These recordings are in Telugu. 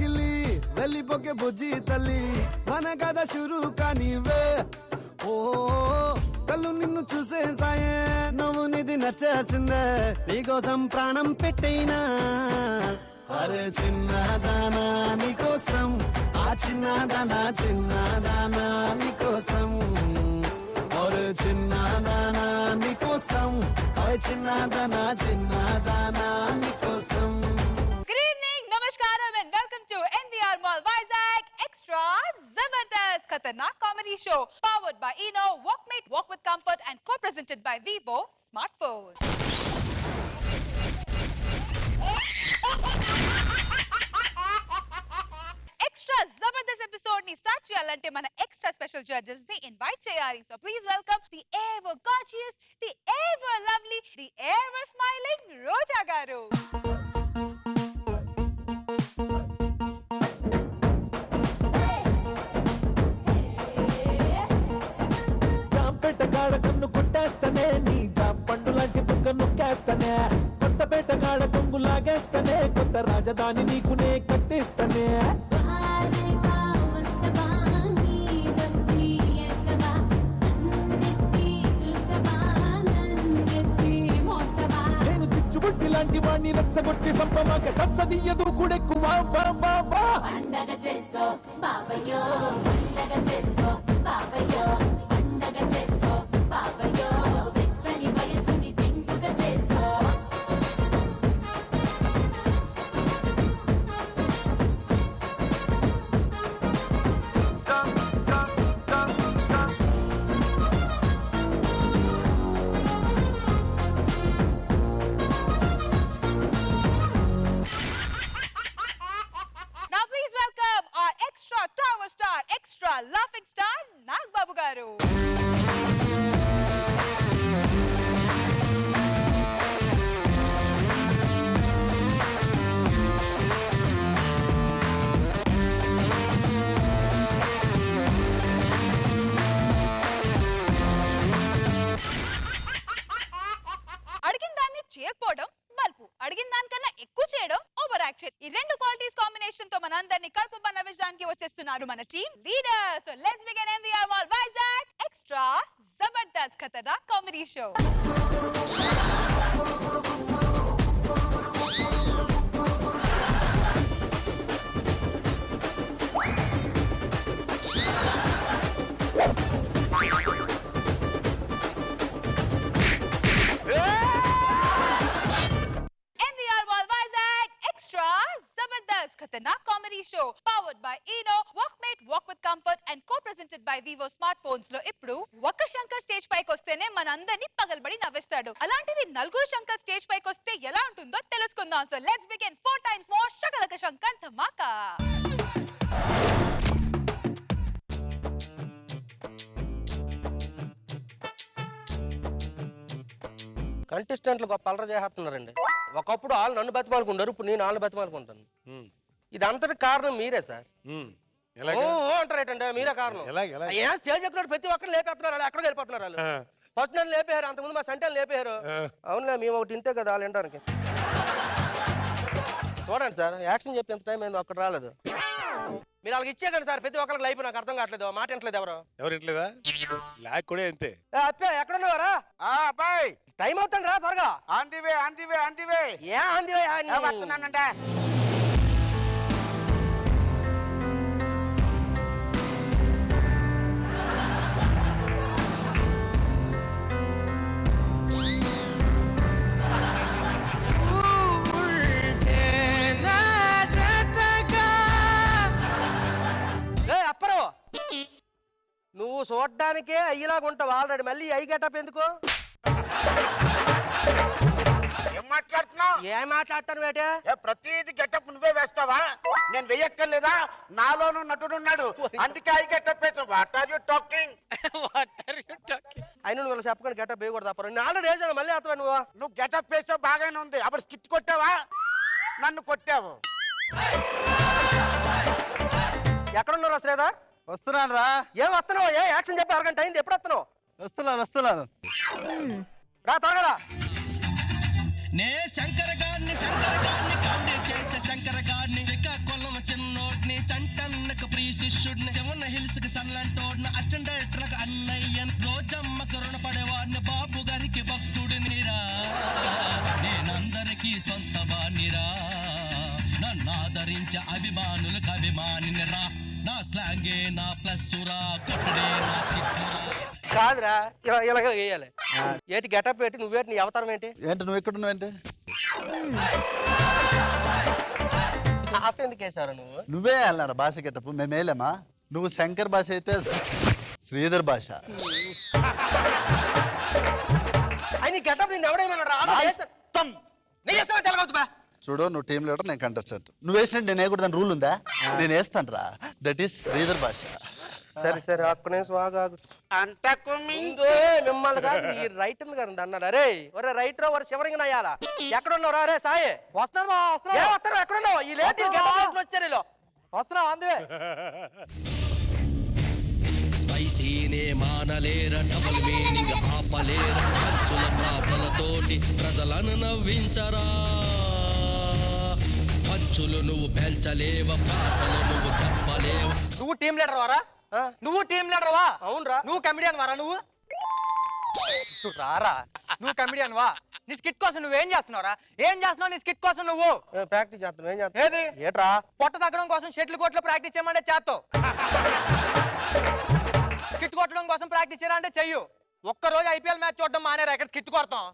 గిల్లి వెళ్ళిపోకే బుజ్జి తల్లి మన కథ షురు కానివే ఓ కళ్ళు నిన్ను చూసే సాయే నువ్వు నిధి నచ్చేసిందే నీకోసం ప్రాణం పెట్టైనా అరే చిన్నదానా నీకోసం ఆ చిన్నదానా నీకోసం అరే చిన్నదానా నీకోసం ఆ చిన్నదానా నీకోసం. Good evening, namaskaram and welcome to NVR Mall Vizag Extra Zabardast Khatarnak Comedy Show powered by Eno, Walkmate, Walk with Comfort and co-presented by Vivo Smartphones. Extra Zabardast episode ni start cheyalante mana extra special judges ni invite cheyali. So please welcome the ever gorgeous, the ever lovely, the ever smiling Roja garu. జాంపేటగాడ కన్ను కొట్టేస్తనే నీ జాంపండు లాంటి బుక్క నొక్కేస్తనే కొత్తపేటగాడ కొంగు లాగేస్తనే కొత్త రాజధాని నీకునే కట్టేస్తనే నేను చిచ్చుబుడ్డి లాంటి వాణ్ణి రచ్చగొట్టి సంపమాక కచ్చదియ్యదు కూడెక్కువ బాబా పండగ చేసుకో బాబయ్యో పండగ చేసుకో బాబయ్యో పండగ చేసుకో బాబయ్యో వెచ్చని వయసుని తింటుగ చేసుకో Now please welcome our extra tower star, extra laughing star, Nag Babu garu. అడిగిన దాన్ని చేయకపోవడం బల్పు, అడిగిన దానికన్నా ఎక్కువ చేయడం ఓవర్ యాక్షన్. ఈ రెండు క్వాలిటీస్ కాంబినేషన్ తో మనందరినీ కడుపు నవ్వించడానికి వచ్చేస్తున్నారు మన team leader. So let's begin NVR Mall Vizag Extra Zabardast Khatarnak Comedy Show. NVR Mall Vizag Extra Zabardast Khatarnak Comedy Show powered by Eno, Walkmate, Walk with Comfort and co-presented by Vivo Smartphones లో ఇప్పుడు ఒక్క శంకర్ స్టేజ్ పైకి వస్తేనే మనందరినీ పగలబడి నవ్విస్తాడు. అలాంటిది నలుగురు శంకర్ స్టేజ్ పైకి వస్తే ఎలా ఉంటుందో తెలుసుకుందాం. So let's begin 4 times more Shakalaka Shankar ధమాకా. కంటెస్టెంట్లు గొప్ప అలర చేస్తున్నారండి. ఒకప్పుడు వాళ్ళు నన్ను బతిమాలుకుంటారు, ఇప్పుడు నేను వాళ్ళని బతిమాలుకుంటాను. ఇది అంతటి కారణం మీరే సార్. అంటారేటంటే మీరే కారణం. ఏం స్టేజ్ ఎక్కినప్పుడు ప్రతి ఒక్కరు లేపేస్తున్నారు, వాళ్ళు ఎక్కడ వెళ్ళిపోతున్నారు. వాళ్ళు ఫస్ట్ నన్ను లేపారు, అంతకుముందు మా సంటలు లేపారు. అవునులే, మేము ఒకటి ఇంతే కదా వాళ్ళు వినడానికి. చూడండి సార్, యాక్షన్ చెప్పి ఎంత టైం అయిందో ఒక్కటి రాలేదు. మీరు వాళ్ళకి ఇచ్చేకండి సార్, ప్రతి ఒక్కరికి లైఫ్ నాకు అర్థం కావట్లేదు. మాట వింటలేదు ఎవరు ఇంట్లేదా లాక్ కూడా అంతే. అప్పే ఎక్కడున్నావారా అబ్బాయి? టైం అవుతుంది రా త్వరగా. ఆందివే ఏ ఆందివే వస్తున్నానంటే అప్పరు నువ్వు చూడడానికే అయ్యేలాగా ఉంటావు ఆల్రెడీ, మళ్ళీ అయ్యి గెటప్ ఎందుకు? ఏం మాట్లాడుతున్నావు? ఏం మాట్లాడతాను బేటే? ప్రతిది గెటప్ నువ్వే వేస్తావా? నేను వెయ్యక్కర్లేదా? నాలోనూ నటుడు ఉన్నాడు, అందుకే ఐ గెటప్ వేస్తాను. What are you talking? అయినా నువ్వు చెప్పకుండా గెటప్ వేయకూడదు అప్పరు. నేను ఆల్రెడీ వేసాను, మళ్ళీ అవుతావా నువ్వు గెటప్ వేసావు బాగానే ఉంది. అప్పుడు స్కిట్ కొట్టావా? నన్ను కొట్టావు. ఎక్కడున్నారా శ్రీధర్? వస్తున్నాను రా. ఏం వస్తున్నావు? ఏ యాక్షన్ చెప్పి అరగంట అయింది, ఎప్పుడు వస్తున్నావు? వస్తున్నాను రా త్వరగా. నే శంకర గారిని కామెడీ చేస్తే శంకర గారిని శ్రీకాకుళం చిన్నోడ్ని చంటన్నకు ప్రీ శిష్యుడిని శివన్న హిల్స్ కి సన్లంటోడ్న అసిస్టెంట్ డైరెక్టర్ అన్నయ్యన్ రోజమ్మకు రుణపడేవాడిని బాబు గారికి భక్తుడినిరా నేనందరికీ సొంత వాణిరా నన్ను ఆదరించే అభిమానులకు అభిమానినిరా నా స్లాంగే నా ప్లస్సురా కొట్టడే నా స్కిట్లురా. కాదురా ఇలాగ వేయాలి. ఏంటి గెటప్ పెట్టి నువ్వేంటి నీ అవతారం ఏంటి? ఏంటి నువ్వు ఎక్కడ నువ్వేంటి? ఆశ ఎందుకు వేసారు నువ్వు? నువ్వే వెళ్ళాడు భాష గెటపు, మేము వేయలేమా? నువ్వు శంకర్ భాష అయితే శ్రీధర్ భాష. అని గెటప్ నేను ఎవడేమన్నాడు? నీ ఇష్టమే తెలగవుతున్నా. చూడు, నువ్వు టీం లీడర్, నేను కంటెస్టెంట్. నువ్వు వేసినట్టు నేను వేయకూడదని రూల్ ఉందా? నేను వేస్తాను రా. దట్ ఈస్ శ్రీధర్ భాష. సరే అక్కడే స్వాగాగు అంతకు ముందు మిమ్మల్ని కాదు ఈ రైటర్ గారు అన్నారు. అరే ఒరే రైటర్ వారు శివరింగ్ నయ్యాలా ఎక్కడున్నావు? అరే సాయి వస్తాను ఎక్కడున్నావు? ఈ లేట్ వచ్చారు వీళ్ళు. వస్తున్నావు అందే. స్పైసీనే మానలేర డబుల్ మీనింగ్ ఆపలేర ఖర్చుల ప్రాసలతోటి ప్రజలను నవ్వించరా పంచులు నువ్వు పెల్చలేవ ప్రాసలు నువ్వు చెప్పలేవ. నువ్వు టీం లీడర్ వారా? నువ్వు టీం లీడర్ వా? అవునరా. నువ్వు కమిడియన్ వారా? నువ్వు రారా, నువ్వు కమిడియన్ వా? నీ స్కిట్ కోసం నువ్వేం చేస్తున్నావురా? ఏం చేస్తున్నావు నీ స్కిట్ కోసం? నువ్వు ప్రాక్టీస్ చేస్తాం. ఏం చేస్తాం? ఏది ఏట్రా? పొట్ట తగ్గడం కోసం షటిల్ కోర్టులో ప్రాక్టీస్ చేయమంటే చేస్తావు, స్కిట్ కొట్టడం కోసం ప్రాక్టీస్ చేయాలంటే చెయ్యు. ఒక్కరోజు ఐపీఎల్ మ్యాచ్ చూడడం మానేరా, ఎక్కడ స్కిట్ కొడతాం.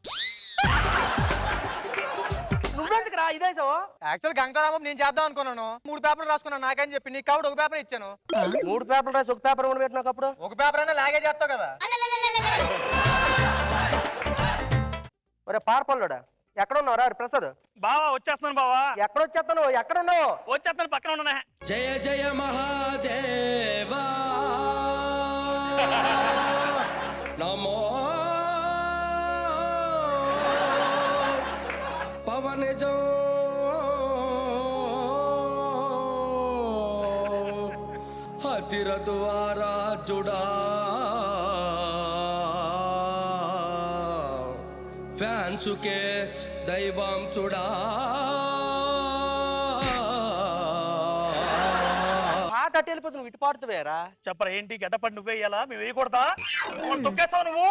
నువ్వెందుకు రా ఇదేసావు? యాక్చువల్ గంగారామం నేను చేద్దాం అనుకున్నాను. 3 పేపర్లు రాసుకున్నాను నాకని చెప్పి. నీకు కాబట్టి 1 పేపర్ ఇచ్చాను. 3 పేపర్లు రాసి 1 పేపర్ కూడా పెట్టినాక అప్పుడు 1 పేపర్ అయినా లాగే చేస్తావు కదా. ఒరే పార్పల్లోడా ఎక్కడున్నావు రా ప్రసాద్? బావా వచ్చేస్తున్నాను బావా. ఎక్కడొచ్చేస్తాను? ఎక్కడున్నావు? వచ్చేస్తాను, పక్కన ఉన్నా. జయ జయ మహాదేవా నమో పవనజో హతిర ద్వారా జుడా ఫ్యాన్సుకే దైవం చుడా. పాట అటు వెళ్ళిపోతుంది, నువ్వు ఇటు పాడుతువేరా? చెప్పరా ఏంటి గడ్డపడి నువ్వే ఇయ్యాలా? మేము వేయకూడదా? తొక్కేస్తావు నువ్వు.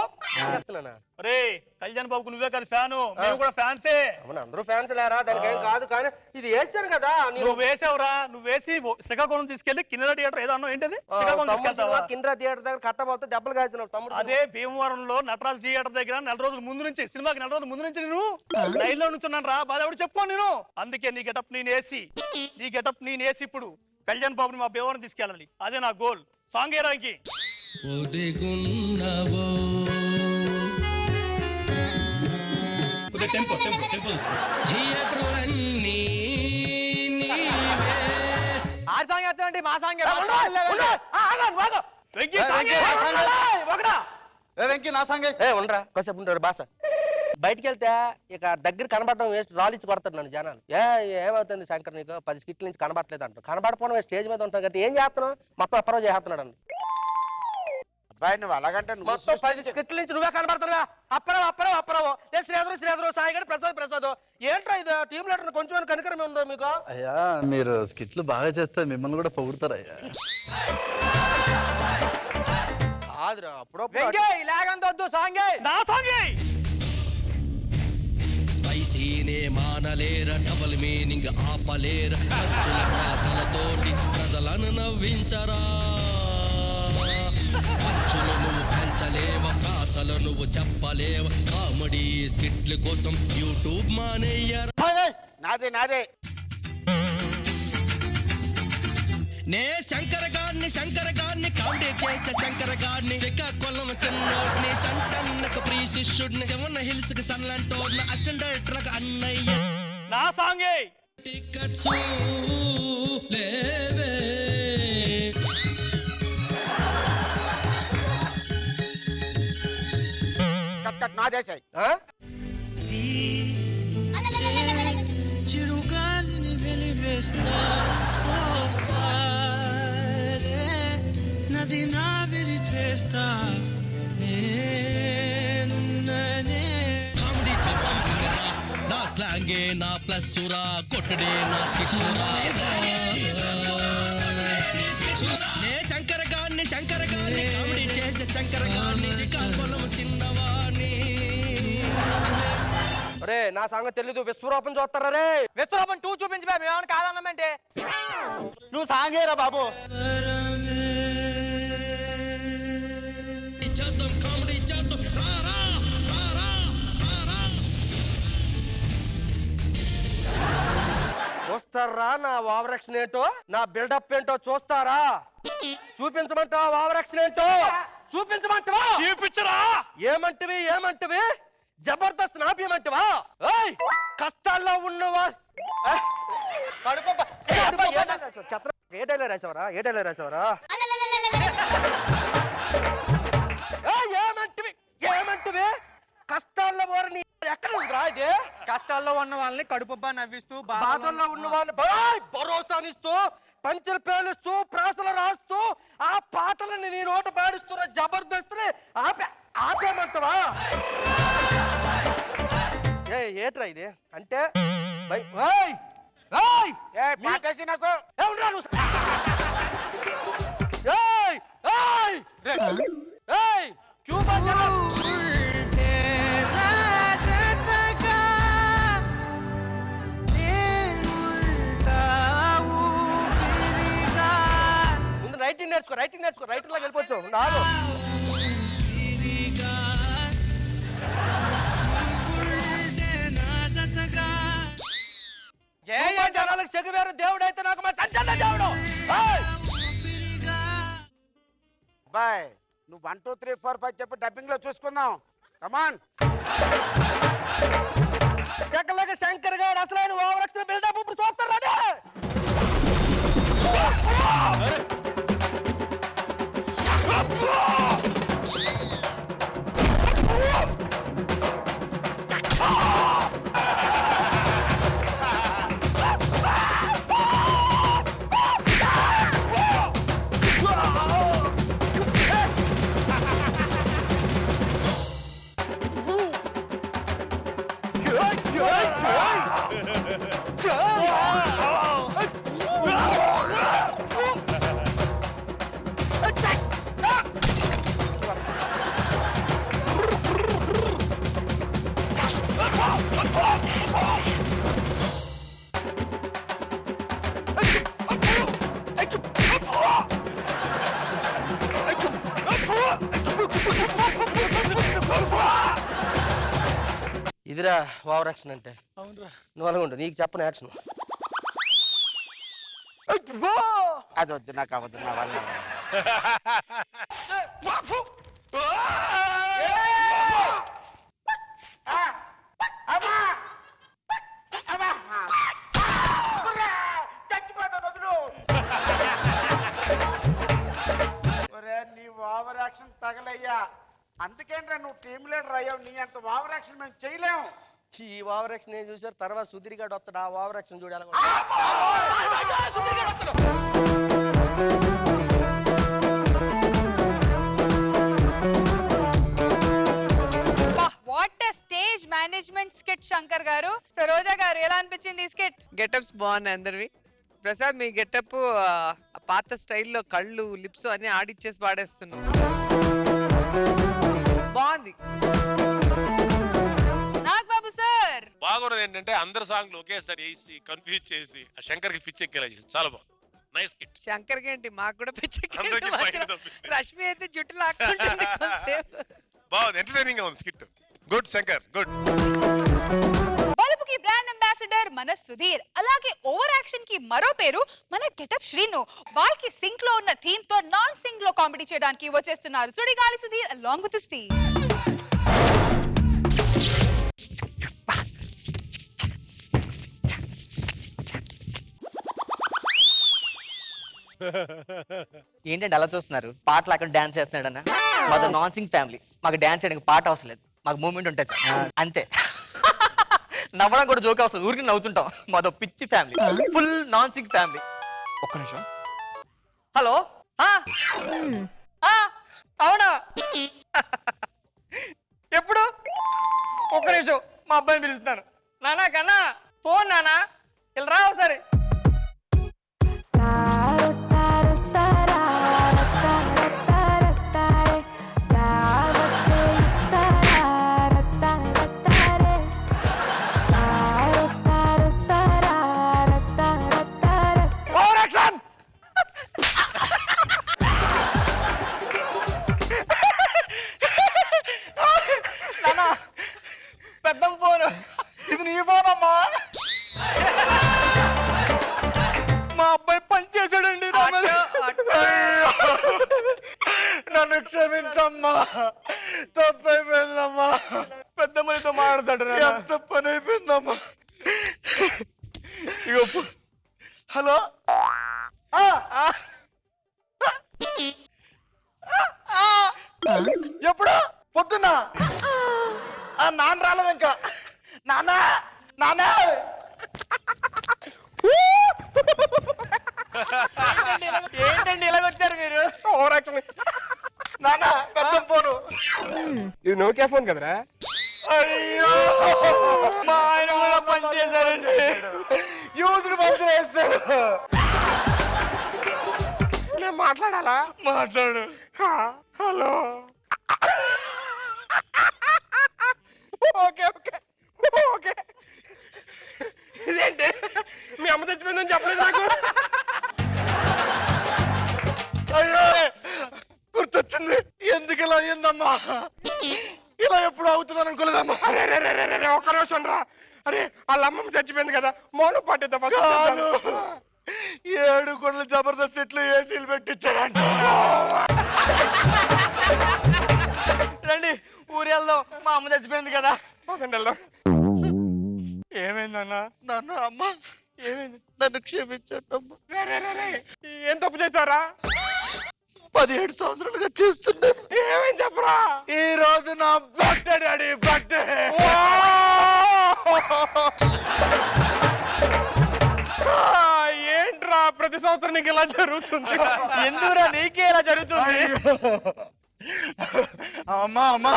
చెప్తున్నానా? రే కళ్యాణ్ బాబుకు నువ్వే కదా ఫ్యాను, మేము కూడా ఫ్యాన్సే. అవును అందరూ ఫ్యాన్స్ లేరా? దానికి ఏం కాదు, కానీ ఇది వేసాను కదా. నువ్వు వేసావురా, నువ్వు వేసి శ్రీకాకుళం తీసుకెళ్లి కిన్నెర థియేటర్ ఏదో అన్నావు, ఏంటది? శ్రీకాకుళం తీసుకెళ్తావా? కింద థియేటర్ దగ్గర కట్టబోతే దెబ్బలు కాసిన తమ్ముడు. అదే భీమవరంలో నటరాజ్ థియేటర్ దగ్గర 4 రోజుల ముందు నుంచి, సినిమాకి 4 రోజుల ముందు నుంచి నేను లైన్ లో నుంచున్నాను రా. బాధ ఎవడు చెప్పుకో. నేను అందుకే నీ గెటప్ నేను వేసి ఇప్పుడు కళ్యాణ్ బాబుని మా భీమవరం తీసుకెళ్ళాలి. అదే నా గోల్. సాంగ్ ఏరానికి థియేటర్లన్నీ ఆ సాంగ్ వేస్తానండి, మా సాంగ్ వెంకీ నా సంగే ఉండరా కాసేపు ఉంటారు భాష. బయటికి వెళ్తే ఇక దగ్గర కనబడడం వేస్ట్, రాలిచ్చి కొడతారు నన్ను జనాలు. ఏమవుతుంది శంకర్ నీకు 10 స్కిట్ల నుంచి కనబడలేదు అంటారు. కనబడపోవడం స్టేజ్ మీద ఉంటాం కదా, ఏం చేస్తున్నావు? మొత్తం అప్పరో చేస్తున్నాడు అండి. అబ్బాయి నువ్వు అలాగంటే మొత్తం 10 స్కిట్ల నుంచి నువ్వే కనబడుతున్నావా? అప్పరవో శ్రీధరు సాయి గారు ప్రసాద్ ఏంట్రా ఇది? టీం లీడర్ కొంచెం కనికరం ఉందో మీకు? అయ్యా మీరు స్కిట్లు బాగా చేస్తే మిమ్మల్ని కూడా పొగుడతారు అయ్యా. కాదురా అప్పుడు ఇలాగంతొద్దు, సాంగే నా సాంగే. స్పైసీనే మానలేర డబుల్ మీనింగ్ ఆపలేర ఖర్చుల ప్రాసలతోటి ప్రజలను నవ్వించరా పంచులు నువ్వు పెంచలేవ ప్రాసలు నువ్వు చెప్పలేవ కామెడీ స్కిట్ల కోసం యూట్యూబ్ మానేయ్యరా. నాదే నే శంకర గారిని కామెడీ చేసే శంకర గారిని శ్రీకాకుళం చిన్నోడ్ని చంటన్నకు ప్రీ శిష్యుడిని శివన్న హిల్స్ కి సన్లంటోడ్ని అసిస్టెంట్ డైరెక్టర్ అన్నయ్య నా సాంగే. టికెట్స్ లేవే నాదేశాయి. చిరుగాలిని వెలివేస్తా నది నా విరి చేస్తా కామెడీ నా స్లాంగే నా ప్లస్సురా కొట్టడే నా స్కిట్సురా. నే శంకర గారిని కామెడీ చేసే శంకర గారిని శ్రీకాకుళం చిన్నవాణి. రే నా సంగతి తెలీదు, విశ్వరూపం చూస్తారా రే? విశ్వరూపం 2 చూపించి మేము ఏమైనా కాదన్నామంటే నువ్వు సాంగేరా బాబు. చేద్దాం కామెడీ చేద్దాం రా రా రా రా రా రా. చూస్తారా నా ఓవరాక్షన్ ఏంటో, నా బిల్డప్ ఏంటో చూస్తారా? చూపించమంటావా ఓవరాక్షన్ ఏంటో? చూపించమంటావా? చూపించరా. ఏమంటివి జబర్దస్త్ నాపేమంటావా? ఏయ్ కష్టాల్లో ఉన్నవా? ఏ డైలాగ్ రాసావరా? ఏమంటివి కష్టాల్లో వారిని ఎక్కడ ఉందిరా ఇది? కష్టాల్లో ఉన్న వాళ్ళని కడుపుబ్బా నవ్విస్తూ బాధల్లో ఉన్న వాళ్ళు భరోసానిస్తూ పంచలు పేలుస్తూ ప్రాసలు రాస్తూ ఆ పాటలని నీ నోట పాడిస్తున్న జబర్దస్త్ ఆపేమంటావా? ఏట్రా ఇది అంటే పాటేసి నాకు రైటింగ్ నేర్చుకో రైటింగ్ లాగా వెళ్ళిపోవచ్చు. నాలో జనాలకు చెగువేరు దేవుడు అయితే నాకు మా సంచలన దేవుడు. బాయ్ నువ్వు 1 2 3 4 5 చెప్పి డబ్బింగ్ లో చూసుకుందాం. కమాన్. చెక్కలాగా శంకర్ గారు అసలైన ఓవరాక్షన్ బిల్డప్ ఇప్పుడు చూస్తారా? ఇదిరా ఓవరాక్షన్ అంటే. నువ్వు అలాగుండు, నీకు చెప్పను యాక్షన్. అది వద్దు, నాకు అవద్దు, నా వల్ల చచ్చిపోతాను. వదులు. నీ ఓవర్ యాక్షన్ తగలయ్యా. అందుకేంట్రా నువ్వు టీమ్ లీడర్ అయ్యావు. నీ అంత ఓవర్ యాక్షన్ మేము చేయలేము. ఈ ఓవరాక్షన్ ఏం చూసారు? తర్వాత సుధీర్ గారు వస్తాడు, ఆ ఓవరాక్షన్ చూడాలి. What a stage management skit Shankar గారు. సరోజా గారు ఎలా అనిపించింది ఈ స్కిట్? గెటప్స్ బాగున్నాయి అందరివి. ప్రసాద్ మీ గెటప్ పాత స్టైల్లో కళ్ళు లిప్స్ అన్ని ఆడిచ్చేసి పాడేస్తున్నాం. బాగుంది. నాగబాబు సార్ బాగున్నది ఏంటంటే అందరు సాంగ్లు ఒకేసారి వేసి కన్ఫ్యూజ్ చేసి ఆ శంకర్కి పిచ్చెక్కేలా చేసి చాలా బాగుంది. Nice kit. శంకర్ ఏంటి మాకు కూడా అందరికీ పైకి తప్పింది. రష్మి అయితే జుట్టు లాక్కుంటుంది కొంతసేపు. బాగుంది, ఎంటర్టైనింగ్ గా ఉంది స్కిట్. Good Shankar, good. బలుపుకి బ్రాండ్ అంబాసిడర్ మన సుధీర్. అలాగే ఓవర్ యాక్షన్ కి మరో పేరు మన గెటప్ శ్రీను. వాళ్ళకి సింక్ లో ఉన్న థీమ్ తో నాన్ సింక్ లో కామెడీ చేయడానికి వచ్చేస్తున్నారు Sudigali Sudheer along with Steve. ఏంటంటే అలా చూస్తున్నారు? పాటలు అక్కడ డాన్స్ చేస్తున్నాడన్న. మాది నాన్ సింగ్ ఫ్యామిలీ, మాకు డాన్స్ చేయడానికి పాట అవసరం లేదు, మాకు మూమెంట్ ఉంటుంది సార్ అంతే. నవ్వడం కూడా జోక్ అవసరం, ఊరికి నవ్వుతుంటాం. మాదో పిచ్చి family, full non Singh family. ఒక్క నిమిషం. హలో, అవునా? ఎప్పుడు? ఒక్క నిమిషం, మా అబ్బాయిని పిలుస్తున్నాను. నానా కన్నా ఫోన్ నానా, ఇలా రా ఒకసారి. సారొస్తారొస్తారా క్షమించమ్మా, తప్పైపోయిందమ్మా. పెద్ద మనతో మాట్లాడతాడు ఎంత పని అయిపోయిందమ్మా. హలో, ఎప్పుడు పొద్దున్న నాన్న రాలేదు ఇంకా. నాన్న నాన్న ఏంటండి ఇలా వచ్చారు మీరు? నాన్న పెద్ద ఫోను. ఇది నోకియా ఫోన్ కదరా? అయ్యో, మా ఆయన కూడా పని చేశారండి. యూజ్డ్ మంచి వేస్తాడు. నేను మాట్లాడాలా? మాట్లాడు. హలో. Okay okay okay. ఇదేంటి మీ అమ్మ తెచ్చిపోయిందని చెప్పలేదు నాకు. అయ్యో, గుర్తొచ్చింది. ఎందుకు ఇలా అయ్యిందమ్మా? ఇలా ఎప్పుడు అవుతుందని అనుకోలేదమ్మా. అరే ఒక్క నిమిషం రా. అరే వాళ్ళ అమ్మమ్మ చచ్చిపోయింది కదా, మౌనం పాటేద్దాం ఫస్ట్. 7 కొండల జబర్దస్త్ సెట్లు ఏసీలు పెట్టించాడంట. రండి ఊరు వెళ్దాం, మా అమ్మ చచ్చిపోయింది కదా. ఏమైందన్నా? నాన్న అమ్మ ఏమైంది? నన్ను క్షమించండి అమ్మా. ఏం తప్పు చేశారా? 17 సంవత్సరాలుగా చేస్తున్నాను. ఏమేం చెప్పరా? ఈ రోజు నా బర్త్డే డాడీ, బర్త్డే. ఏంట్రా ప్రతి సంవత్సరం నీకు ఇలా జరుగుతుంది? ఎందుకురా నీకే ఇలా జరుగుతుంది? అమ్మా అమ్మా,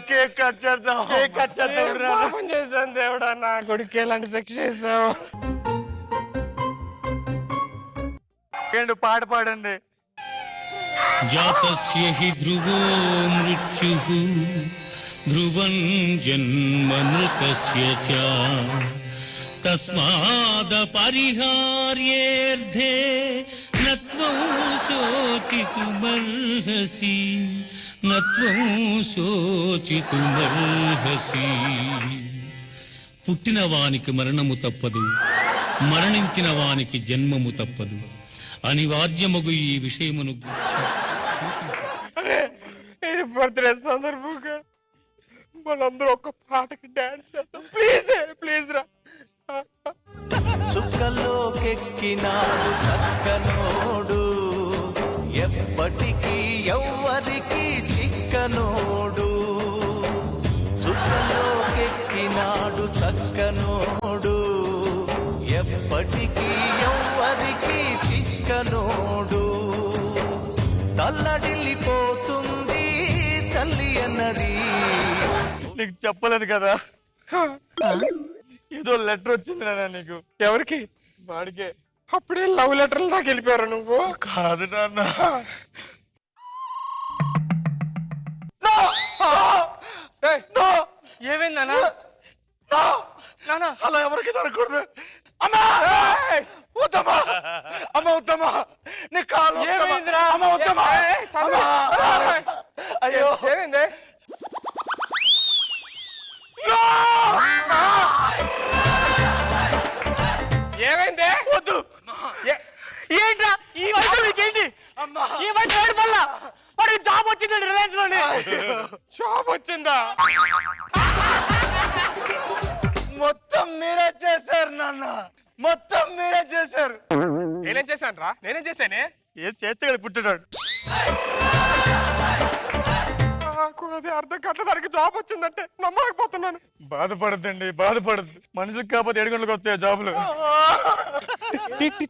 కేక్ కట్ చేద్దాం. కేక్ కట్ చేద్దాం. పాపం చేశాను దేవుడా, నా కొడుకు ఎలాంటి శిక్ష చేసావు? పాట పాడండి. జాతస్య హి ధ్రువో మృత్యుః ధ్రువం జన్మమృతస్య చ తస్మాద్ పరిహార్యేర్థే నత్వం శోచితుమర్హసి నత్వం శోచితుమర్హసి. పుట్టిన వానికి మరణము తప్పదు, మరణించిన వానికి జన్మము తప్పదు. అనివార్యమగు ఈ విషయమును ఇది బర్త్డే సందర్భంగా మనందరూ ఒక పాటకి డాన్స్ చేద్దాం. ప్లీజ్ ప్లీజ్ రా. చుక్కలోకెక్కినాడు చక్కనోడు, ఎప్పటికీ ఎవ్వరికి చిక్కనోడు. చుక్కలోకెక్కినాడు చక్కనోడు, ఎప్పటికీ ఎవ్వరికి చిక్కనోడు. తల్లడిల్లిపోతుంది తల్లి అన్నది. నీకు చెప్పలేదు కదా, ఏదో లెటర్ వచ్చింది నాన్న నీకు. ఎవరికి? వాడికే. అప్పుడే లవ్ లెటర్లు దాకా వెళ్ళిపోయారు నువ్వు. కాదు నాన్న. ఏమైందన్నా? అలా ఎవరికి జరగకూడదు. అమ్మా వద్దమ్మా, అమ్మ వద్దమ్మా, నీ కాలు అమ్మ వద్దమ్మా. అయ్యో ఏమైంది? ఏమైంది? వద్దు. ఏంట్రా ఈ వయసు మీకేంటి? ఈ వయసు ఏడు మళ్ళా వాడికి జాబ్ వచ్చింది రిలయన్స్ లోనే. షాప్ వచ్చిందా? మొత్తం మీరే చేశారు నాన్న, మొత్తం మీరే చేశారు. నేనేం చేశాను రా? నేనేం చేశానే? ఏం చేస్తే కదా పుట్టినాడు. నాకు అది అర్థం కట్టడానికి జాబ్ వచ్చిందంటే నమ్మలేకపోతున్నాను. బాధపడద్దండి, బాధపడద్దు. మనుషులకు కాకపోతే 7 గంటలకు వస్తాయి జాబులు. టీవీ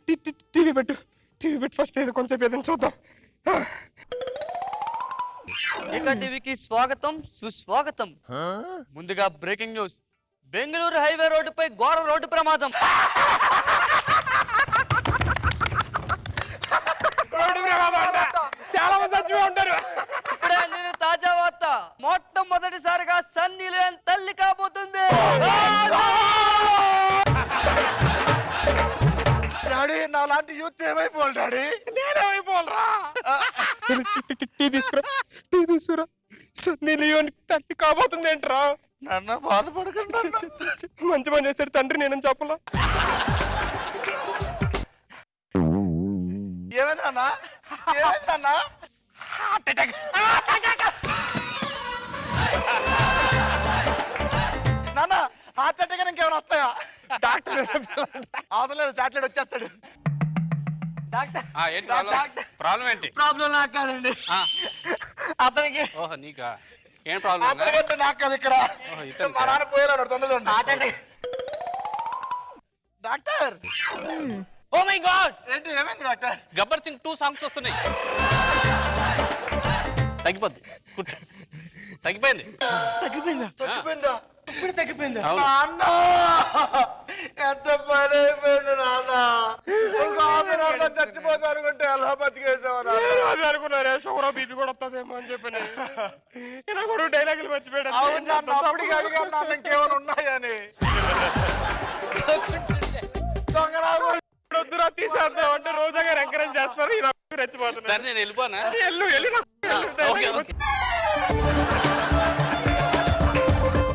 పెట్టు, టీవీ పెట్టు ఫస్ట్. ఏదో కొంచెం ఏదైనా చూద్దాం. ఇక టీవీకి స్వాగతం, సుస్వాగతం. ముందుగా బ్రేకింగ్ న్యూస్. బెంగళూరు హైవే రోడ్డుపై ఘోర రోడ్డు ప్రమాదం. చాలా మంది చచ్చిపోయి ఉంటారు. ఇప్పుడే అందిన తాజా వార్త. మొట్టమొదటిసారిగా సన్నీ లియోన్ తల్లి కాబోతుంది. డాడీ, నా లాంటి యూత్ ఏమైపోవాలి డాడీ? నేనేమైపోవాలరా? టీ తీసుకురా, టీ తీసుకురా. సన్నీ లియోన్ తల్లి కాబోతుంది ఏంట్రా? నాన్న బాధపడకండి. మంచి పని చేశారు తండ్రి, నేనని చెప్పలా. ఏమైందన్నా? ఏమైందన్నా? నాన్న హార్ట్ అటాక్ ఇంకేమైనా వస్తాయా? డాక్టర్ అవసరం లేదు, సాటిలైట్ వచ్చేస్తాడు. డాక్టర్ ఏంటి ప్రాబ్లం ఏంటి? ప్రాబ్లం నాకు కాదండి, అతనికి. ఓహో నీకా? ఏం ప్రాబ్లం? అతనికంటే నాకు కాదు ఇక్కడ. మా నాన్న పోయేలాడు తొందరగా డాక్టర్. ఓ మై గాడ్, ఏంటి ఏమైంది డాక్టర్? గబ్బర్ సింగ్ 2 సాంగ్స్ వస్తున్నాయి. తగ్గిపోద్ది, కూర్చో. తగ్గిపోయింది. తగ్గిపోయిందా? ఇప్పుడు తగ్గిపోయిందా? నాన్న ఎంత పని అయిపోయింది నాన్న. చచ్చిపోతా అనుకుంటే ఎలా బతికేసావు? అది అనుకున్నారే షుగర్ బీపీ కూడా వస్తుందేమో అని చెప్పి ఇలా కూడా డైలాగులు మర్చిపోయాడు. అవును నాన్న, అప్పటికి అడిగాను నాన్న ఇంకేమైనా ఉన్నాయని. వద్దురా తీసేద్దాం అంటే రోజా గారు ఎంకరేజ్ చేస్తారు, ఇలా రెచ్చిపోతున్నారు. సరే నేను వెళ్ళిపోనా?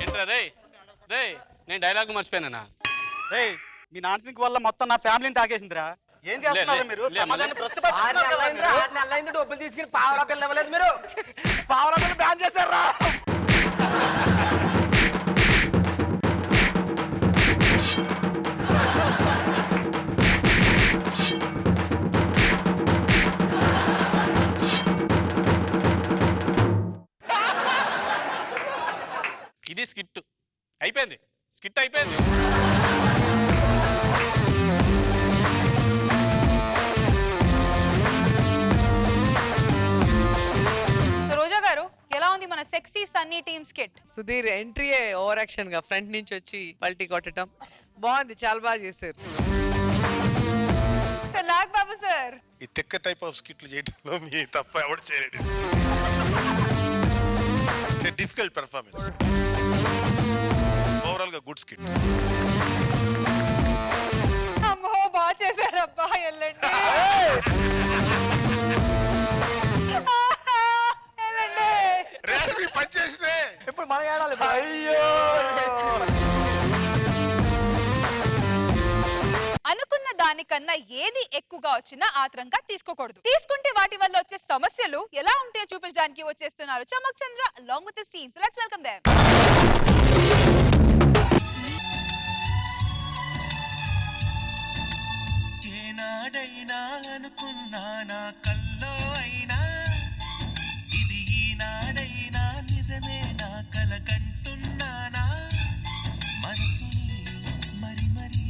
ఏంట్రా రే రే, నేను డైలాగ్ మర్చిపోయానా? మీ నాన్న సింక్ వల్ల మొత్తం నా ఫ్యామిలీని తాకేసిందిరా. ఏం చేస్తున్నారు మీరు? డబ్బులు తీసుకుని పావులా పిల్ల ఇవ్వలేదు మీరు. పావుల పిల్ల బ్యాన్ చేశారా? ఇది స్కిట్ అయిపోయింది, స్కిట్ అయిపోయింది. రోజా గారు, ఎలా ఉంది మన sexy Sunny team skit? Sudheer ఎంట్రీయే ఓవర్ యాక్షన్ గా ఫ్రంట్ నుంచి వచ్చి పల్టీ కొట్టడం బాగుంది, చాలా బాగా చేశారు. నాగ్ బాబు సార్, ఈ తెక్క టైప్ ఆఫ్ స్కిట్లు చేయడంలో మీ తప్ప ఎవరు చేయలేడు. It's a difficult performance. Overall గా గుడ్ స్కిట్. అమ్మో బాగా చేశారు అబ్బా, వెళ్ళండి వెళ్ళండి. పని చేసిందే ఇప్పుడు మనం ఏడాలి. అయ్యో, అనుకున్న దానికన్నా ఏది ఎక్కువగా వచ్చినా ఆత్రంగా తీసుకోకూడదు. తీసుకుంటే వాటి వల్ల వచ్చే సమస్యలు ఎలా ఉంటాయో చూపించడానికి వచ్చేస్తున్నారు చమక్ చంద్ర along with his team. So let's welcome them. ఏనాడైనా అనుకున్నా నా కల్లో అయినా ఇది ఈనాడైనా నిజమే నా కలకంటున్నానా మనసుని మరి మరి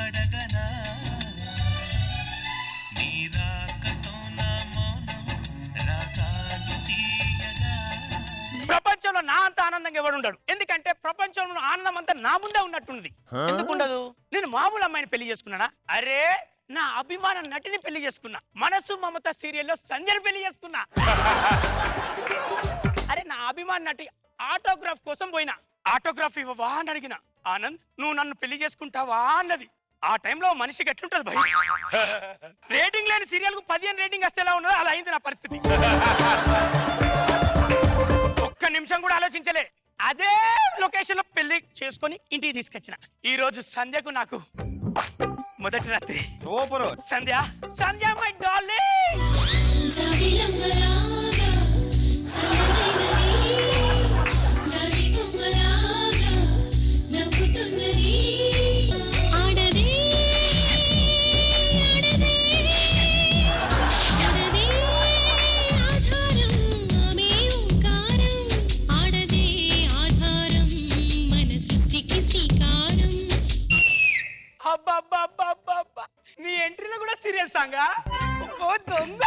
అడగనా నీ రాకతో నా మౌనం రాగాలు తీయగా. ప్రపంచంలో నా అంత ఆనందంగా ఎవడు ఉండడు. ఎందుకంటే ప్రపంచంలో ఆనందం అంతా నా ముందే ఉన్నట్టుంది. ఎందుకుండదు? నేను మామూలు అమ్మాయిని పెళ్లి చేసుకున్నానా? అరే, నా అభిమాన నటిని పెళ్లి చేసుకున్నా. మనసు మమత సీరియల్లో సంజయ్ పెళ్లి చేసుకున్నా. అరే, నా అభిమాన నటి ఆటోగ్రాఫ్ కోసం పోయినా. ఆటోగ్రాఫ్ ఇవ్వవా అని అడిగిన. ఆనంద్, నువ్వు నన్ను పెళ్లి చేసుకుంటావా అన్నది. ఆ టైంలో మనిషికి ఎట్లుంటది భయ? రేటింగ్ లేని సీరియల్ కు 15 రేటింగ్ వస్తే ఎలా ఉన్నదో అలా అయింది నా పరిస్థితి. ఒక్క నిమిషం కూడా ఆలోచించలే. అదే లొకేషన్ లో పెళ్లి చేసుకొని ఇంటికి తీసుకొచ్చిన. ఈ రోజు సంధ్యకు నాకు మొదటి రాత్రి. Super. Sandhya, Sandhya my darling. అబ్బా, నీ ఎంట్రీలో కూడా సీరియల్ సాంగా? ఓ దొంగ.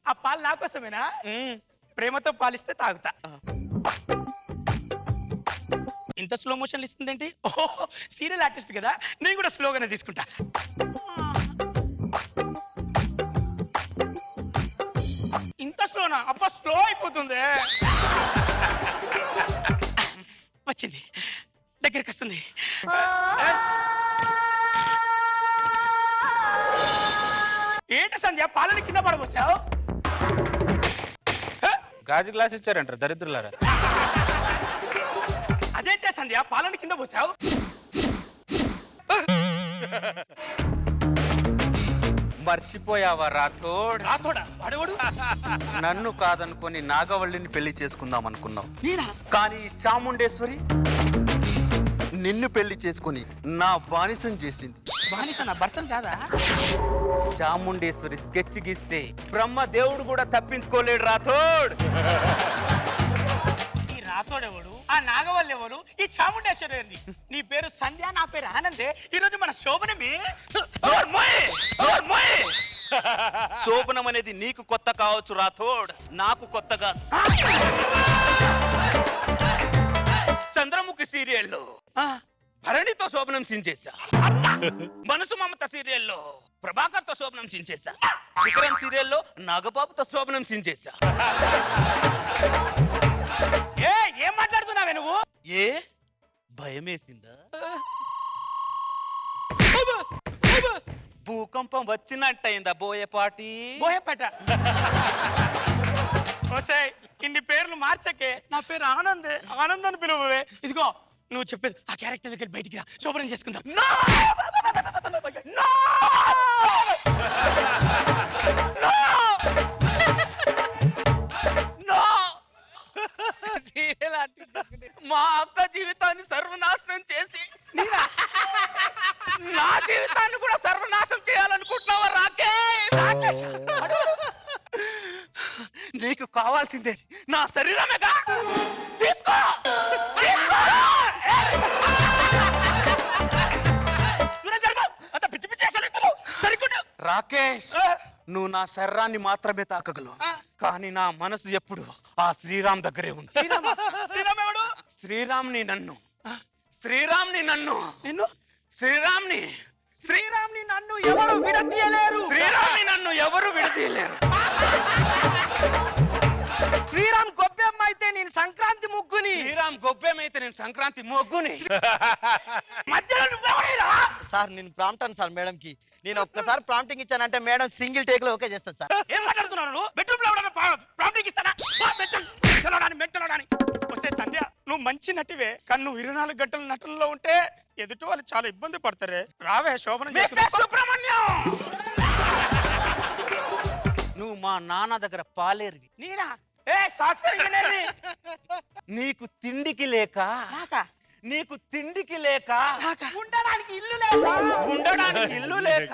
ఆ పాలు నా కోసమేనా? ప్రేమతో పాలిస్తే తాగుతా. ఇంత స్లో మోషన్ ఇస్తుందేంటి? ఓహో, సీరియల్ ఆర్టిస్ట్ కదా, నేను కూడా స్లోగానే తీసుకుంటా. ఇంత స్లోనా? అబ్బా, స్లో అయిపోతుంది. వచ్చింది, దగ్గరికి వస్తుంది. ఏంటి సంధ్య, పాలని కింద పడబోసావు? గాజు గ్లాస్ ఇచ్చారంటారు దరిద్రులారా. అదేంటే సంధ్య, పాలని కింద పోసావు? మర్చిపోయావా రాథోడ్? రాథోడా వాడేవాడు? నన్ను కాదనుకొని నాగవల్లిని పెళ్లి చేసుకుందాం అనుకున్నావు. కానీ ఈ చాముండేశ్వరి నిన్ను పెళ్లి చేసుకుని నా బానిసం చేసింది. బానిస నా భర్తను కాదా? చాముండేశ్వరి స్కెచ్ గీస్తే బ్రహ్మ దేవుడు కూడా తప్పించుకోలేడు రాథోడ్. ఈ రాథోడెవడు, ఆ నాగవల్లి ఎవరు, ఈ చాముండేశ్వరి ఏంది? నీ పేరు సంధ్య, నా పేరు ఆనందే. ఈ రోజు మన శోభనమే. శోభనం అనేది నీకు కొత్త కావచ్చు రాథోడ్, నాకు కొత్త కాదు. చంద్రముఖి సీరియల్లో భరణితో శోభనం సించేశా. మనసు మమత సీరియల్లో ప్రభాకర్తో శోభనం సించేశా. విక్రమ్ సీరియల్లో నాగబాబుతో శోభనం సించేశా. ఏం మాట్లాడుతున్నావే నువ్వు? ఏ భయమేసిందా? భూకంపం వచ్చినట్టయిందా బోయపాటి? బోయపేట. ఓసేయ్, ఇన్ని పేర్లు మార్చకే. నా పేరు ఆనందే. ఆనంద్ అని పిలువవే. ఇదిగో నువ్వు చెప్పేది ఆ క్యారెక్టర్ దగ్గర బయటికి రా, శోభనం చేసుకుందాం. మా అక్క జీవితాన్ని సర్వనాశనం చేసి నా జీవితాన్ని కూడా సర్వనాశనం చేయాలనుకుంటున్నావా రాకేష్? నీకు కావాల్సిందే నా శరీరమేగా. తీసుకో. రాకేష్, నువ్వు నా శరీరాన్ని మాత్రమే తాకగలవు, కానీ నా మనసు ఎప్పుడు ఆ శ్రీరామ్ దగ్గరే ఉంది. శ్రీరామేవుడు? శ్రీరామ్ని నన్ను, శ్రీరామ్ని నన్ను, నిన్ను శ్రీరామ్ని శ్రీరామ్ని నన్ను ఎవరు విడదీయలేరు. శ్రీరామ్ని నన్ను ఎవరు విడదీయలేరు. శ్రీరామ్ గొబ్బెమ్మ అయితే నేను సంక్రాంతి ముగ్గుని. శ్రీరామ్ గొబ్బెమైతే నేను సంక్రాంతి మొగ్గుని. మధ్యలో నువ్వెవడేరా? సార్ నేను ప్రాంప్టాను సార్ మేడం కి. నేను ఒక్కసారి ప్రాంప్టింగ్ ఇచ్చానంటే మేడం సింగిల్ టేక్ లో ఓకే చేస్తారు సార్. ఏం మాట్లాడుతున్నావు నువ్వు? బెడ్రూమ్ లో ప్రాంప్టింగ్ ఇస్తానా? వస్తే సంధ్య, నువ్వు మంచి నటివే, కానీ నువ్వు 24 గంటల నటనలో ఉంటే ఎదుటి వాళ్ళు చాలా ఇబ్బంది పడతారే. రావే శోభన. సుబ్రహ్మణ్యం, నువ్వు మా నాన్న దగ్గర పాలేరువి. నేనా? ఏ సాఫ్ట్వేర్ ఇంజనీర్ని. నీకు తిండికి లేక, నీకు తిండికి లేక, ఉండడానికి ఇల్లు లేక, ఉండడానికి ఇల్లు లేక,